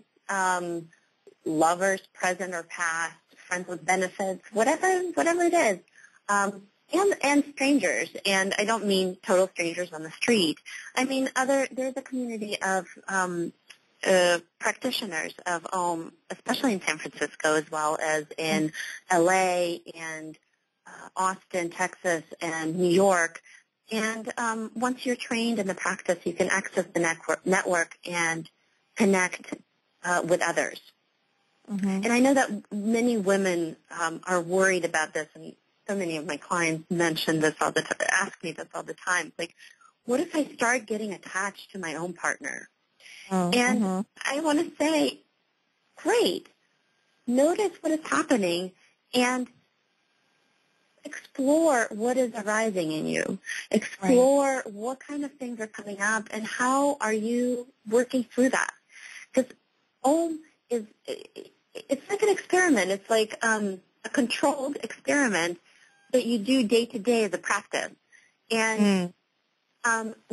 lovers, present or past, friends with benefits, whatever it is, and strangers. And I don't mean total strangers on the street. I mean there's a community of practitioners of OM, especially in San Francisco as well as in LA and Austin, Texas, and New York. And once you're trained in the practice, you can access the network and connect with others. Mm-hmm. And I know that many women are worried about this, and so many of my clients mention this all the time, ask me this all the time. It's like, what if I start getting attached to my own partner? And I want to say, great. Notice what is happening and explore what is arising in you. Explore what kind of things are coming up and how are you working through that. Because OM it's like an experiment. It's like a controlled experiment that you do day to day as a practice. And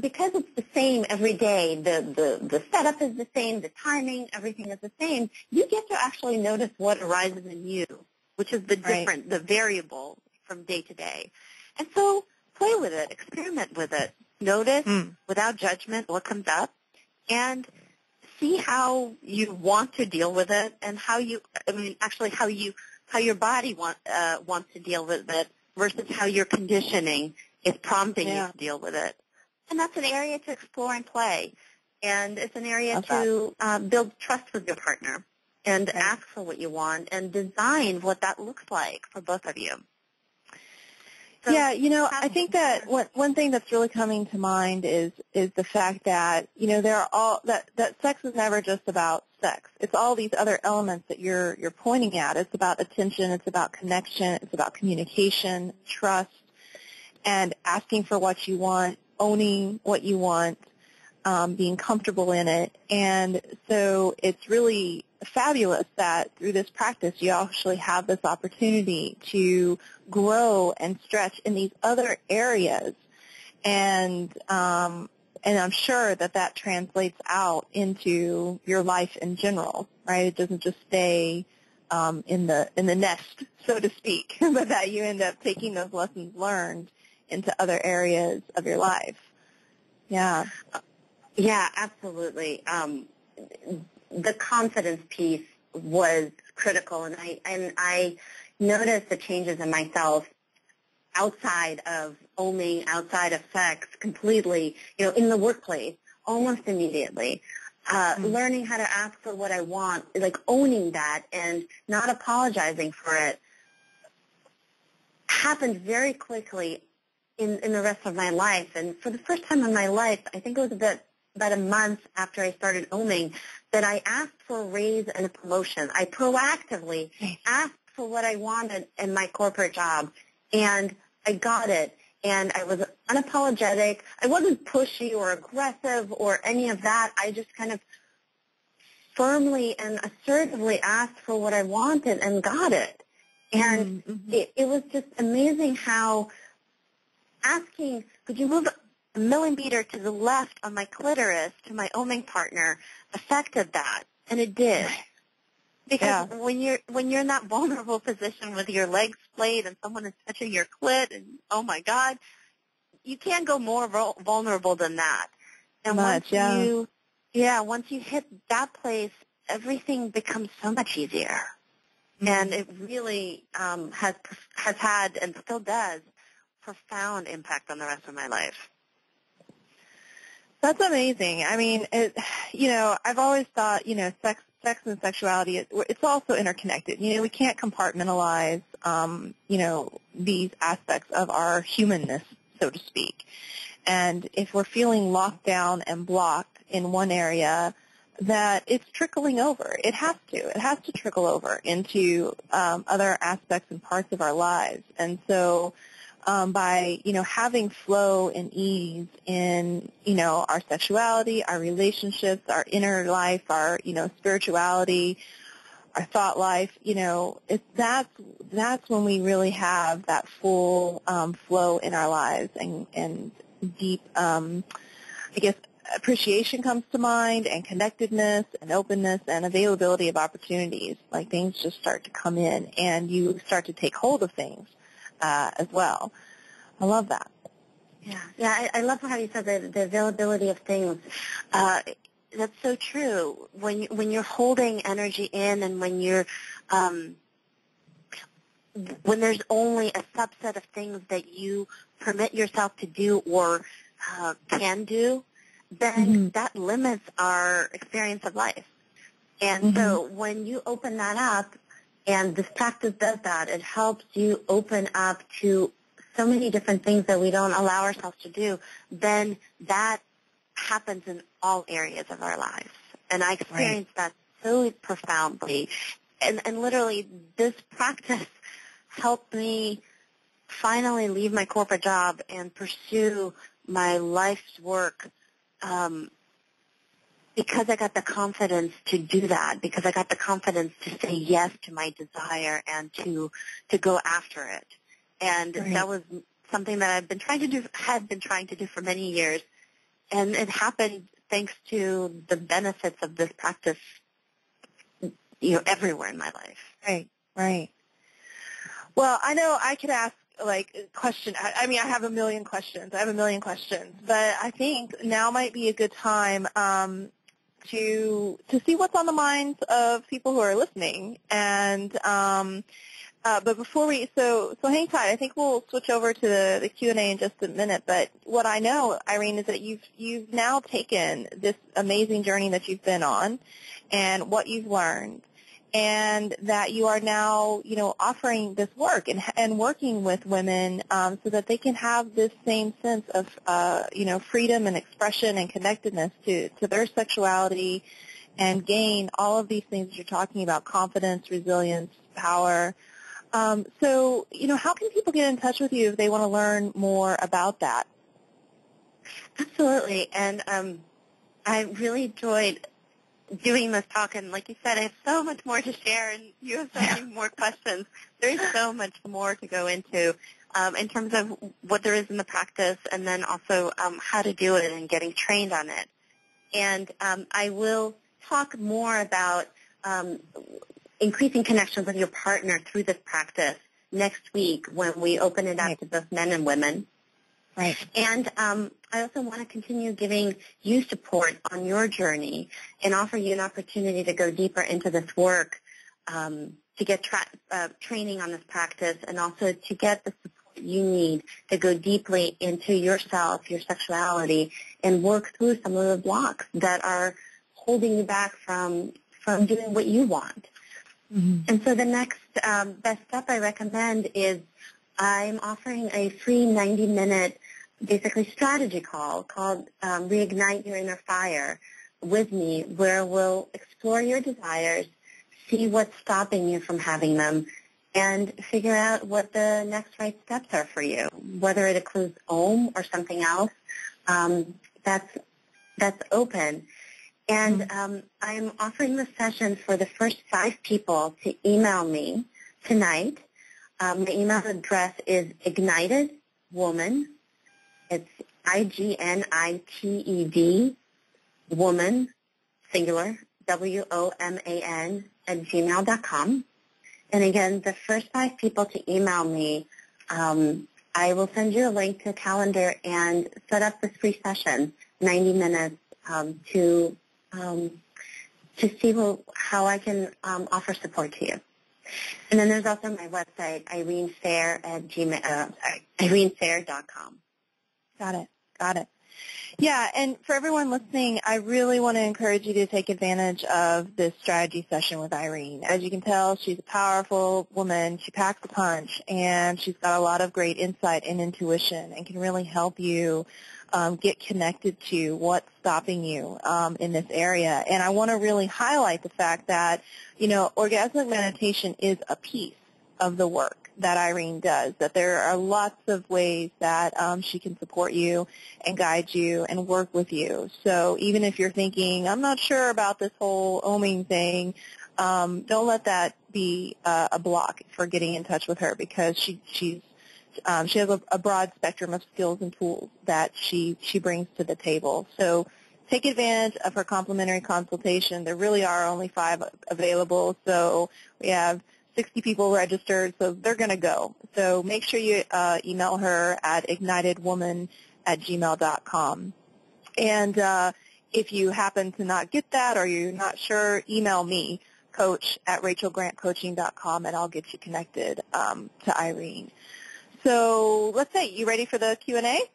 because it's the same every day, the setup is the same, the timing, everything is the same, you get to actually notice what arises in you, which is the different, the variable from day to day. And so play with it, experiment with it, notice without judgment what comes up, and see how you want to deal with it, and how your body wants to deal with it versus how your conditioning is prompting you to deal with it. And that's an area to explore and play. And it's an area to build trust with your partner and ask for what you want and design what that looks like for both of you. So I think that one thing that's really coming to mind is the fact that, that sex is never just about sex. It's all these other elements that you're pointing at. It's about attention, it's about connection, it's about communication, trust, and asking for what you want, owning what you want, being comfortable in it. And so it's really fabulous that through this practice you actually have this opportunity to grow and stretch in these other areas. And I'm sure that translates out into your life in general, right? It doesn't just stay in the nest, so to speak, but that you end up taking those lessons learned into other areas of your life. Yeah. Yeah, absolutely. The confidence piece was critical, and I noticed the changes in myself outside of owning, outside of sex, completely. In the workplace, almost immediately. Learning how to ask for what I want, like owning that and not apologizing for it, happened very quickly in the rest of my life. And for the first time in my life, I think it was about a month after I started owning, that I asked for a raise and a promotion. I proactively asked for what I wanted in my corporate job, and I got it. And I was unapologetic. I wasn't pushy or aggressive or any of that. I just kind of firmly and assertively asked for what I wanted and got it. And it was just amazing how asking, could you move a millimeter to the left on my clitoris to my oming partner affected that, and it did. Because when you're in that vulnerable position with your legs splayed and someone is touching your clit, and oh my God, you can't go more vulnerable than that. And once you hit that place, everything becomes so much easier, and it really has had and still does profound impact on the rest of my life. That's amazing. I mean, I've always thought, sex and sexuality, it's also interconnected. We can't compartmentalize, these aspects of our humanness, so to speak. And if we're feeling locked down and blocked in one area, that it's trickling over. It has to trickle over into other aspects and parts of our lives. And so by, having flow and ease in, our sexuality, our relationships, our inner life, our, spirituality, our thought life, that's when we really have that full flow in our lives, and deep, appreciation comes to mind, and connectedness and openness and availability of opportunities. Like, things just start to come in, and you start to take hold of things as well. I love that. Yeah. I love how you said the availability of things. That's so true. When you're holding energy in, and when there's only a subset of things that you permit yourself to do or can do, then that limits our experience of life. And so when you open that up, and this practice does that, it helps you open up to so many different things that we don't allow ourselves to do, then that happens in all areas of our lives. And I experienced that so profoundly. And literally, this practice helped me finally leave my corporate job and pursue my life's work, because I got the confidence to do that, because I got the confidence to say yes to my desire and to go after it. And that was something that had been trying to do for many years. And it happened thanks to the benefits of this practice, everywhere in my life. Right. Well, I know I could ask question. I mean, I have a million questions. But I think now might be a good time to see what's on the minds of people who are listening. And but before so hang tight. I think we'll switch over to the Q&A in just a minute. But what I know, Irene, is that you've now taken this amazing journey that you've been on, and what you've learned, and that you are now, offering this work and working with women so that they can have this same sense of, freedom and expression and connectedness to their sexuality, and gain all of these things that you're talking about: confidence, resilience, power. So, how can people get in touch with you if they want to learn more about that? Absolutely. And I really enjoyed doing this talk. And like you said, I have so much more to share, and you have so many more questions. There's so much more to go into in terms of what there is in the practice, and then also how to do it and getting trained on it. And I will talk more about increasing connections with your partner through this practice next week when we open it up to both men and women. Right. And I also want to continue giving you support on your journey and offer you an opportunity to go deeper into this work, to get training on this practice, and also to get the support you need to go deeply into yourself, your sexuality, and work through some of the blocks that are holding you back from doing what you want. Mm-hmm. And so the next best step I recommend is I'm offering a free 90-minute basically strategy call called Reignite Your Inner Fire with me, where we'll explore your desires, see what's stopping you from having them, and figure out what the next right steps are for you, whether it includes OM or something else. That's open. And I'm offering the session for the first 5 people to email me tonight. My email address is ignitedwoman. It's IGNITED, woman, singular, WOMAN, @gmail.com. And again, the first 5 people to email me, I will send you a link to a calendar and set up this free session, 90 minutes, to see how I can offer support to you. And then there's also my website, Irene Fehr irenefehr.com. Got it. Yeah, and for everyone listening, I really want to encourage you to take advantage of this strategy session with Irene. As you can tell, she's a powerful woman. She packs a punch, and she's got a lot of great insight and intuition, and can really help you get connected to what's stopping you in this area. And I want to really highlight the fact that, orgasmic meditation is a piece of the work that Irene does, that there are lots of ways that she can support you and guide you and work with you. So even if you're thinking, I'm not sure about this whole oming thing, don't let that be a block for getting in touch with her, because she has a broad spectrum of skills and tools that she brings to the table. So take advantage of her complimentary consultation. There really are only 5 available, so we have 60 people registered, so they're going to go. So make sure you email her at ignitedwoman@gmail.com. And if you happen to not get that, or you're not sure, email me, coach@rachelgrantcoaching.com, and I'll get you connected to Irene. So let's say, you ready for the Q&A?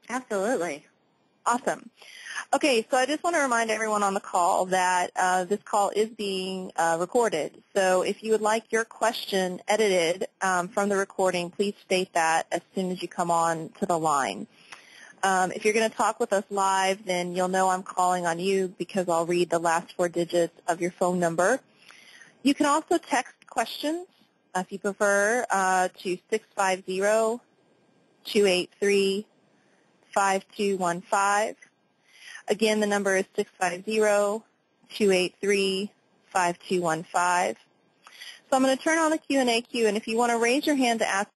Absolutely. Awesome. Okay, so I just want to remind everyone on the call that this call is being recorded. So if you would like your question edited from the recording, please state that as soon as you come on to the line. If you're going to talk with us live, then you'll know I'm calling on you, because I'll read the last 4 digits of your phone number. You can also text questions, if you prefer, to 650-283-5215. Again, the number is 650-283-5215. So I'm going to turn on the Q&A queue, and if you want to raise your hand to ask,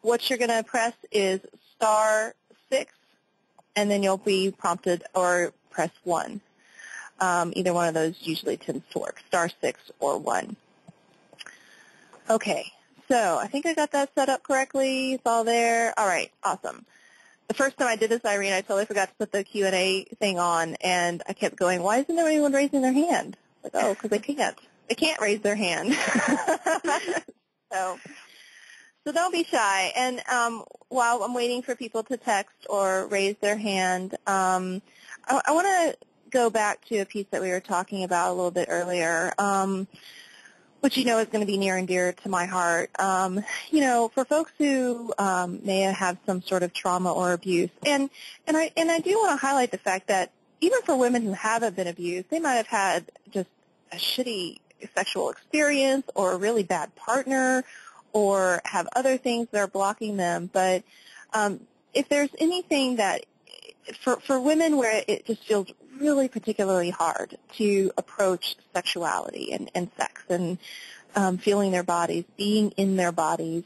what you're going to press is *6, and then you'll be prompted, or press 1. Either one of those usually tends to work, *6 or 1. Okay, So I think I got that set up correctly. It's all there. All right, awesome. The first time I did this, Irene, I totally forgot to put the Q&A thing on, and I kept going, why isn't there anyone raising their hand? Like, oh, because they can't. They can't raise their hand. So don't be shy. And while I'm waiting for people to text or raise their hand, I want to go back to a piece that we were talking about a little bit earlier, which is going to be near and dear to my heart. For folks who may have some sort of trauma or abuse, and I do want to highlight the fact that even for women who haven't been abused, they might have had just a shitty sexual experience or a really bad partner or have other things that are blocking them. But if there's anything that, for women where it just feels really particularly hard to approach sexuality and sex and feeling their bodies, being in their bodies,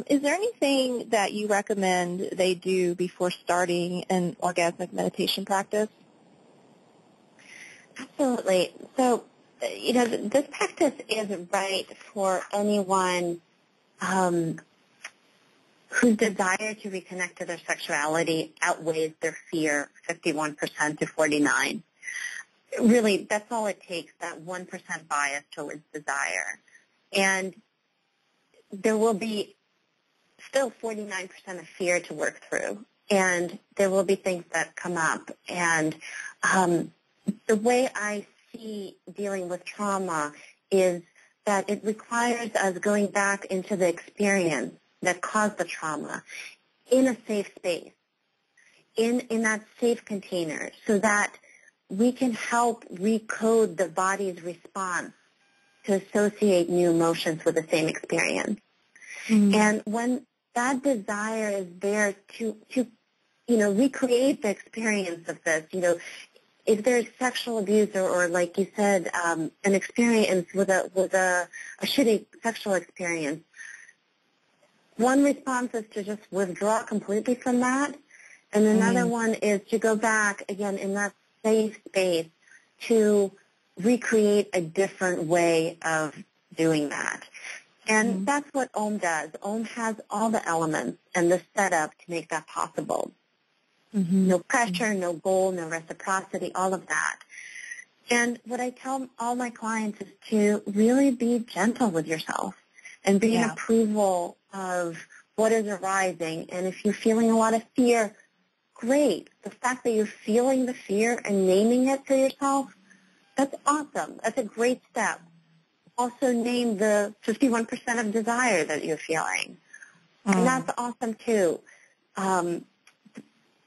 is there anything that you recommend they do before starting an orgasmic meditation practice? Absolutely. So, this practice is right for anyone whose desire to reconnect to their sexuality outweighs their fear 51% to 49%. Really, that's all it takes, that 1% bias towards desire. And there will be still 49% of fear to work through. And there will be things that come up. And the way I see dealing with trauma is that it requires us going back into the experience that caused the trauma in a safe space, in that safe container, so that we can help recode the body's response to associate new emotions with the same experience. Mm-hmm. And when that desire is there to recreate the experience of this, if there's sexual abuse or like you said, an experience with a shitty sexual experience, one response is to just withdraw completely from that, and another one is to go back again in that safe space to recreate a different way of doing that. And that's what OM does. OM has all the elements and the setup to make that possible. No pressure, no goal, no reciprocity, all of that. And what I tell all my clients is to really be gentle with yourself and be in approval of what is arising. And if you're feeling a lot of fear, great. The fact that you're feeling the fear and naming it for yourself, that's awesome. That's a great step. Also name the 51% of desire that you're feeling. And that's awesome too.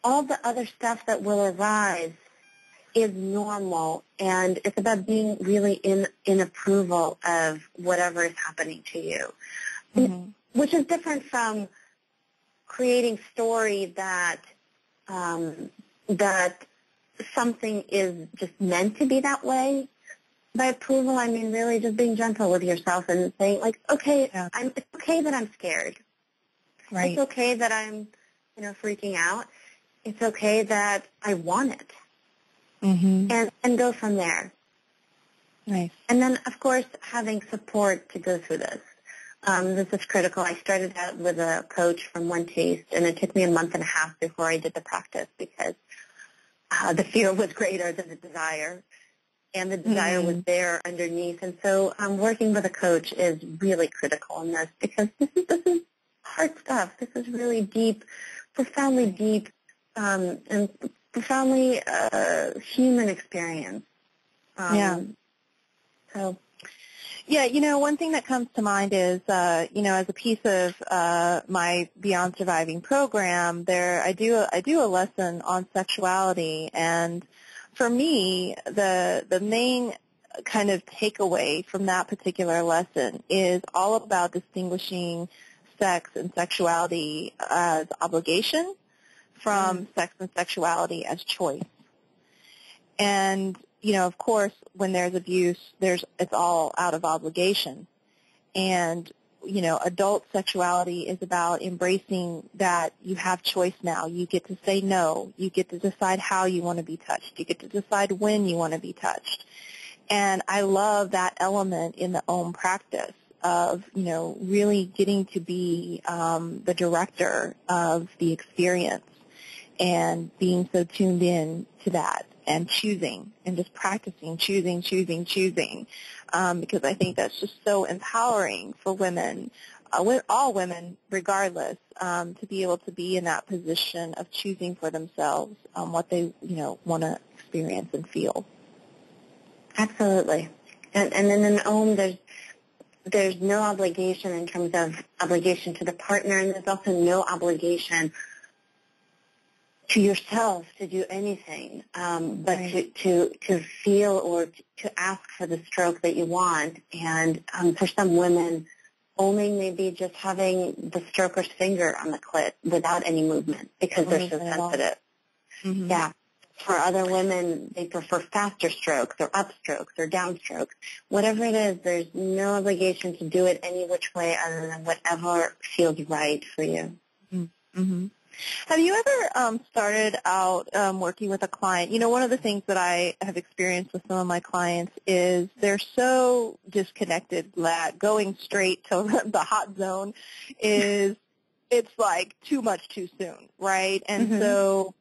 All the other stuff that will arise is normal, and it's about being really in approval of whatever is happening to you, which is different from creating story that that something is just meant to be that way. By approval, I mean really just being gentle with yourself and saying, like, okay, it's okay that I'm scared. Right. It's okay that I'm, freaking out. It's okay that I want it. And go from there. Nice. And then, of course, having support to go through this. This is critical. I started out with a coach from One Taste, and it took me a month and a half before I did the practice because the fear was greater than the desire, and the desire was there underneath. And so working with a coach is really critical in this because this is hard stuff. This is really deep, profoundly deep, and profoundly human experience. So. Yeah, one thing that comes to mind is, as a piece of my Beyond Surviving program, I do a lesson on sexuality, and for me, the main kind of takeaway from that particular lesson is all about distinguishing sex and sexuality as obligation from sex and sexuality as choice. And, of course, when there's abuse, it's all out of obligation. And, adult sexuality is about embracing that you have choice now. You get to say no. You get to decide how you want to be touched. You get to decide when you want to be touched. And I love that element in the OM practice of, really getting to be the director of the experience and being so tuned in to that and choosing and just practicing choosing, because I think that's just so empowering for women, all women regardless, to be able to be in that position of choosing for themselves what they, want to experience and feel. Absolutely. And in an OM, there's no obligation in terms of obligation to the partner, and there's also no obligation to yourself to do anything, but right. to feel or to ask for the stroke that you want. And for some women, oming may be just having the stroker's finger on the clit without any movement because they're so sensitive. Mm-hmm. Yeah. For other women, they prefer faster strokes or upstrokes or downstrokes. Whatever it is, there's no obligation to do it any which way other than whatever feels right for you. Mm-hmm. Have you ever started out working with a client? One of the things that I have experienced with some of my clients is they're so disconnected that going straight to the hot zone it's like too much too soon, right? And Mm-hmm. so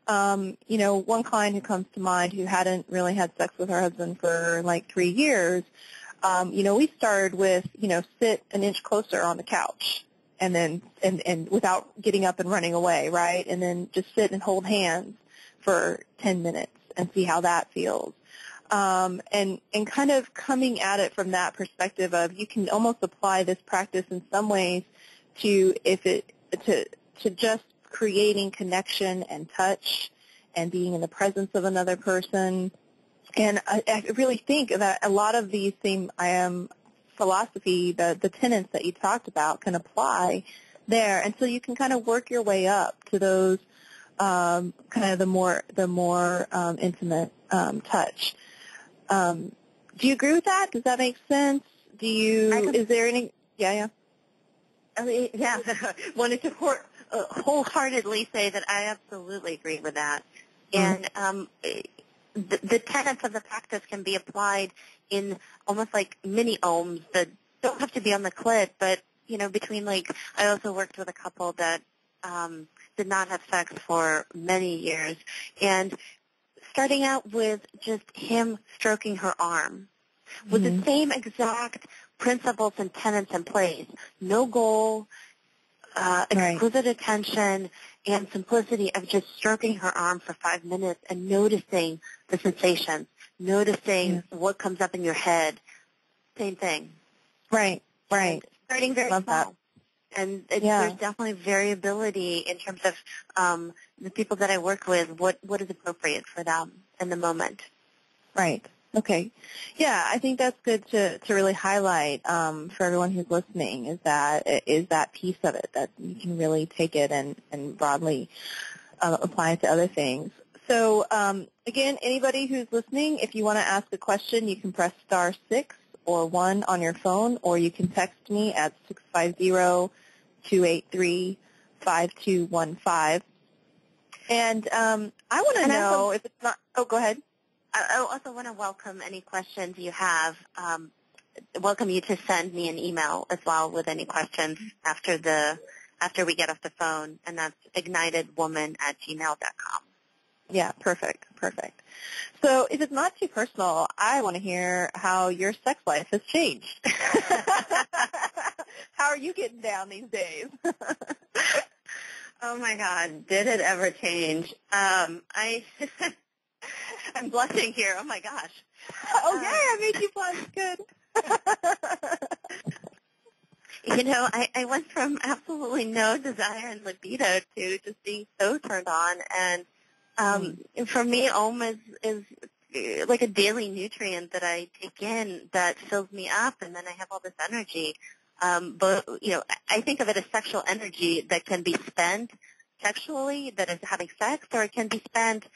one client who comes to mind who hadn't really had sex with her husband for like 3 years, we started with, sit an inch closer on the couch and then, and without getting up and running away, right? And then just sit and hold hands for 10 minutes and see how that feels. And kind of coming at it from that perspective of you can almost apply this practice in some ways to just creating connection and touch and being in the presence of another person. And I really think that a lot of these same philosophy, the tenets that you talked about can apply there. And so you can kind of work your way up to those kind of the more intimate touch. Do you agree with that? Does that make sense? Is there any, yeah. Yeah, wanted to wholeheartedly say that I absolutely agree with that. Mm-hmm. And the tenets of the practice can be applied in almost like mini ohms that don't have to be on the clit, but, between I also worked with a couple that did not have sex for many years, and starting out with just him stroking her arm with the same exact principles and tenets in place. No goal, exquisite attention, and simplicity of just stroking her arm for 5 minutes and noticing the sensations, noticing what comes up in your head. Same thing. Right. And starting very Love small. that. And there's definitely variability in terms of the people that I work with, what is appropriate for them in the moment. Right. Okay. Yeah, I think that's good to really highlight for everyone who's listening is that piece of it, that you can really take it and broadly apply it to other things. So, again, anybody who's listening, if you want to ask a question, you can press *6 or 1 on your phone, or you can text me at 650-283-5215. And I want to know if it's not – oh, go ahead. I also want to welcome any questions you have. Welcome you to send me an email as well with any questions after we get off the phone, and that's ignitedwoman@gmail.com. Yeah, perfect. So if it's not too personal, I want to hear how your sex life has changed. How are you getting down these days? Oh my God, did it ever change? I'm blushing here. Oh my gosh. Oh yeah, I made you blush. Good. I went from absolutely no desire and libido to just being so turned on, and for me, OM is like a daily nutrient that I take in that fills me up, and then I have all this energy. But I think of it as sexual energy that can be spent sexually, that is having sex, or it can be spent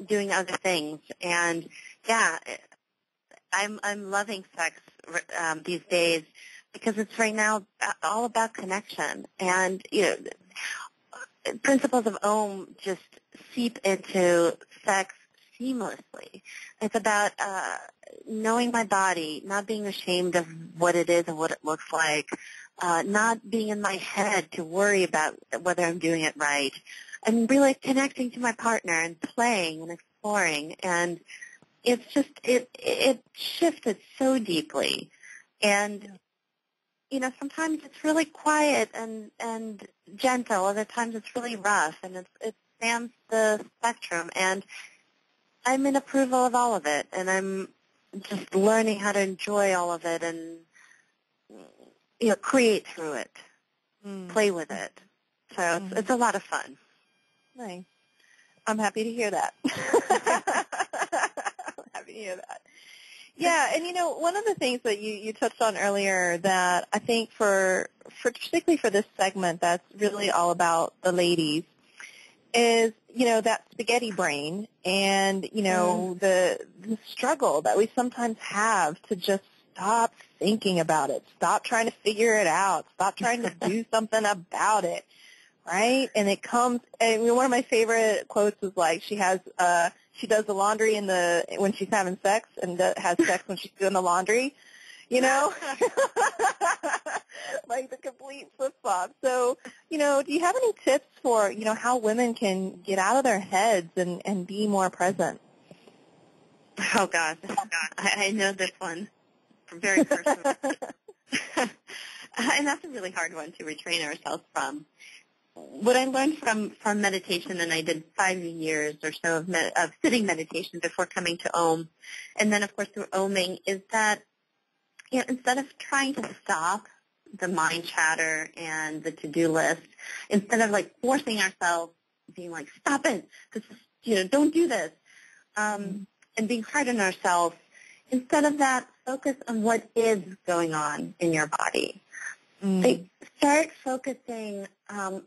doing other things. And yeah, I'm loving sex these days because it's right now all about connection. And principles of OM just seep into sex, seamlessly. It's about knowing my body, not being ashamed of what it is and what it looks like, not being in my head to worry about whether I'm doing it right, and really connecting to my partner and playing and exploring. And it's just, it shifted so deeply. And, you know, sometimes it's really quiet and gentle. Other times it's really rough, and it spans the spectrum. And I'm in approval of all of it, and I'm just learning how to enjoy all of it and, you know, create through it, play with it. So it's a lot of fun. Nice. I'm happy to hear that. I'm happy to hear that. Yeah, and you know, one of the things that you touched on earlier that I think for particularly for this segment that's really all about the ladies is, you know, that spaghetti brain and, you know, the struggle that we sometimes have to just stop thinking about it, stop trying to figure it out, stop trying to do something about it, right? And it comes, and one of my favorite quotes is like, she does the laundry when she's having sex and has sex when she's doing the laundry, you know? Like the complete flip-flop. So, you know, do you have any tips for, you know, how women can get out of their heads and be more present? Oh, gosh. I know this one very personally. And that's a really hard one to retrain ourselves from. What I learned from meditation, and I did 5 years or so of sitting meditation before coming to Om, and then, of course, through Oming, is that, you know, instead of trying to stop the mind chatter and the to-do list, instead of, like, forcing ourselves, being like, stop it, this is, you know, don't do this, and being hard on ourselves, instead of that, focus on what is going on in your body. Like, start focusing,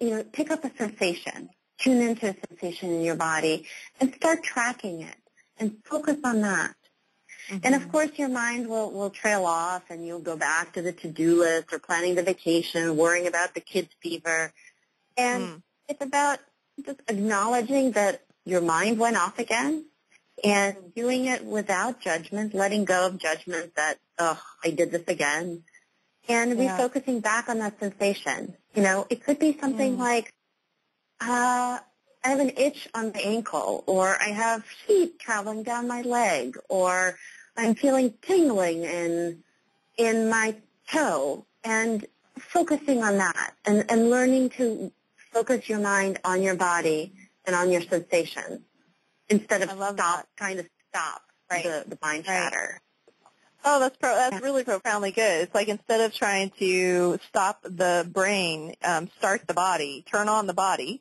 you know, pick up a sensation, tune into a sensation in your body, and start tracking it, and focus on that. And, of course, your mind will trail off, and you'll go back to the to-do list or planning the vacation, worrying about the kids' fever. And it's about just acknowledging that your mind went off again and doing it without judgment, letting go of judgment that, oh, I did this again. And refocusing back on that sensation. You know, it could be something like, I have an itch on the ankle, or I have heat traveling down my leg, or I'm feeling tingling in my toe, and focusing on that and learning to focus your mind on your body and on your sensations instead of trying to stop the mind chatter. Oh, that's really profoundly good. It's like instead of trying to stop the brain, start the body, turn on the body,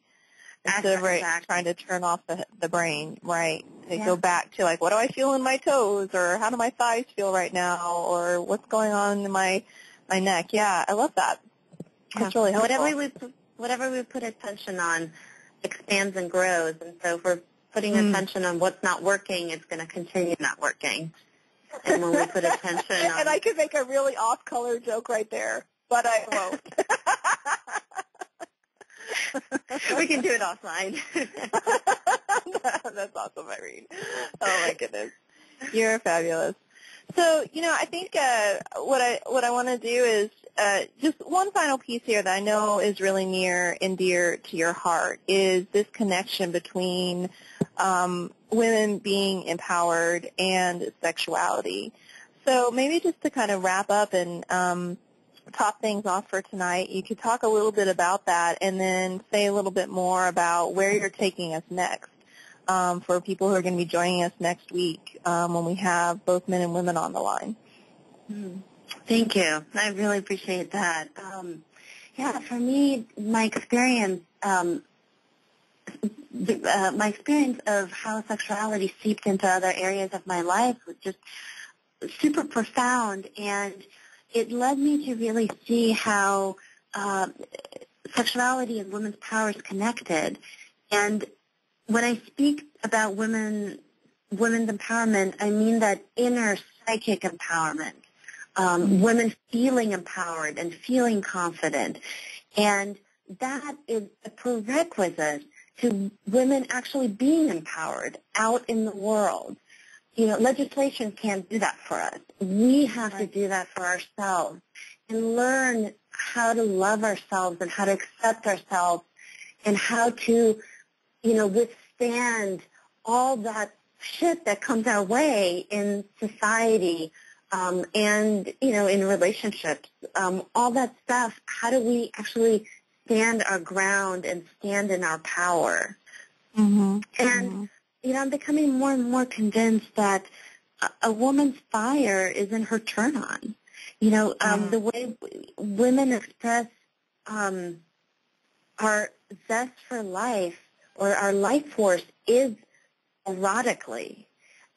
instead of trying to turn off the brain, right? To go back to like, what do I feel in my toes, or how do my thighs feel right now, or what's going on in my neck? Yeah, I love that. That's really helpful. Whatever we put attention on expands and grows, and so if we're putting attention on what's not working, it's going to continue not working. And when we put attention on... And I could make a really off-color joke right there, but I won't. We can do it offline. That's awesome, Irene. Oh, my goodness. You're fabulous. So, you know, I think what I want to do is just one final piece here that I know is really near and dear to your heart is this connection between women being empowered and sexuality. So maybe just to kind of wrap up and top things off for tonight, you could talk a little bit about that and then say a little bit more about where you're taking us next for people who are going to be joining us next week when we have both men and women on the line. Thank you. I really appreciate that. Yeah, for me, my experience of how sexuality seeped into other areas of my life was just super profound, and it led me to really see how sexuality and women's power is connected. And when I speak about women's empowerment, I mean that inner psychic empowerment, women feeling empowered and feeling confident. And that is a prerequisite to women actually being empowered out in the world. Legislation can't do that for us. We have to do that for ourselves and learn how to love ourselves and how to accept ourselves and how to, withstand all that shit that comes our way in society and, in relationships. All that stuff, how do we actually stand our ground and stand in our power? Mm-hmm. And, I'm becoming more and more convinced that a woman's fire is in her turn on. The way women express our zest for life or our life force is erotically.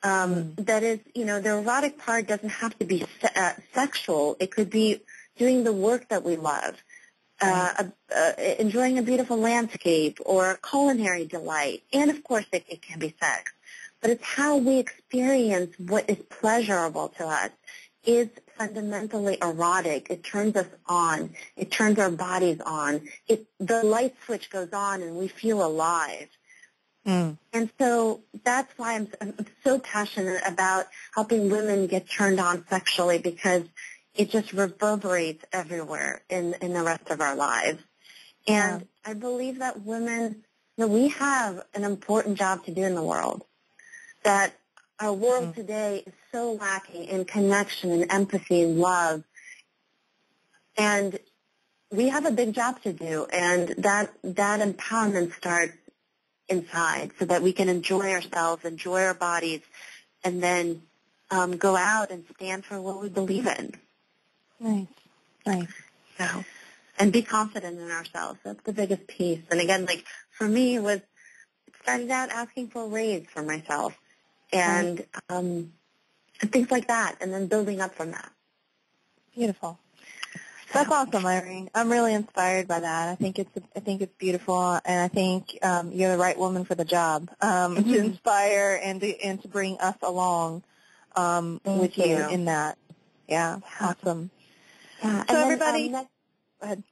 That is, the erotic part doesn't have to be sexual. It could be doing the work that we love, enjoying a beautiful landscape or a culinary delight. And, of course, it can be sex. But it's how we experience what is pleasurable to us is fundamentally erotic. It turns us on. It turns our bodies on. The light switch goes on and we feel alive. And so that's why I'm so passionate about helping women get turned on sexually, because it just reverberates everywhere in the rest of our lives. And I believe that women, we have an important job to do in the world, that our world today is so lacking in connection and empathy and love. And we have a big job to do, and that empowerment starts inside so that we can enjoy ourselves, enjoy our bodies, and then go out and stand for what we believe in. Nice. So, and be confident in ourselves. That's the biggest piece. And again, for me, it started out asking for a raise for myself and things like that, and then building up from that. Beautiful. That's awesome, Irene. I'm really inspired by that. I think it's beautiful, and I think you're the right woman for the job to inspire and to bring us along with you in that. Yeah, awesome. Yeah. So and everybody, then, go ahead.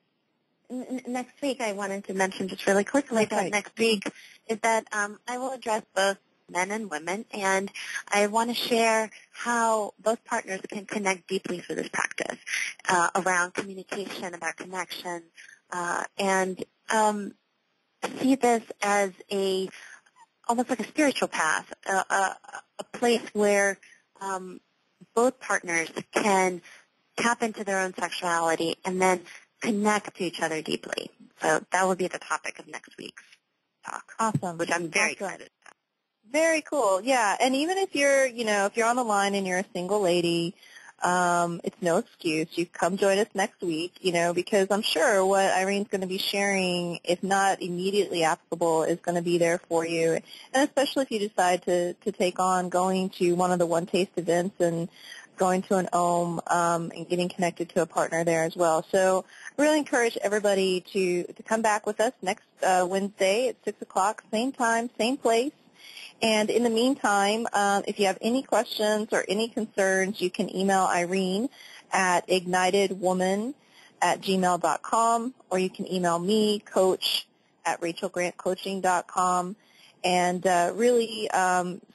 Next week, I wanted to mention just really quickly that next week is that I will address both men and women, and I want to share how both partners can connect deeply through this practice around communication, about connection, and see this as almost like a spiritual path, a place where both partners can tap into their own sexuality and then connect to each other deeply. So that will be the topic of next week's talk. Awesome. Which I'm very excited about. Very cool. Yeah. And even if you're, if you're on the line and you're a single lady, it's no excuse. You come join us next week, because I'm sure what Irene's going to be sharing, if not immediately applicable, is going to be there for you. And especially if you decide to take on going to one of the One Taste events and going to an OM and getting connected to a partner there as well. So I really encourage everybody to come back with us next Wednesday at 6 o'clock, same time, same place. And in the meantime, if you have any questions or any concerns, you can email Irene at ignitedwoman@gmail.com, or you can email me, coach@rachelgrantcoaching.com. And really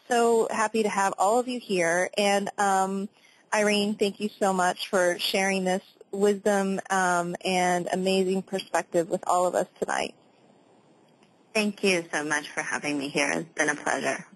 so happy to have all of you here. And Irene, thank you so much for sharing this wisdom and amazing perspective with all of us tonight. Thank you so much for having me here. It's been a pleasure.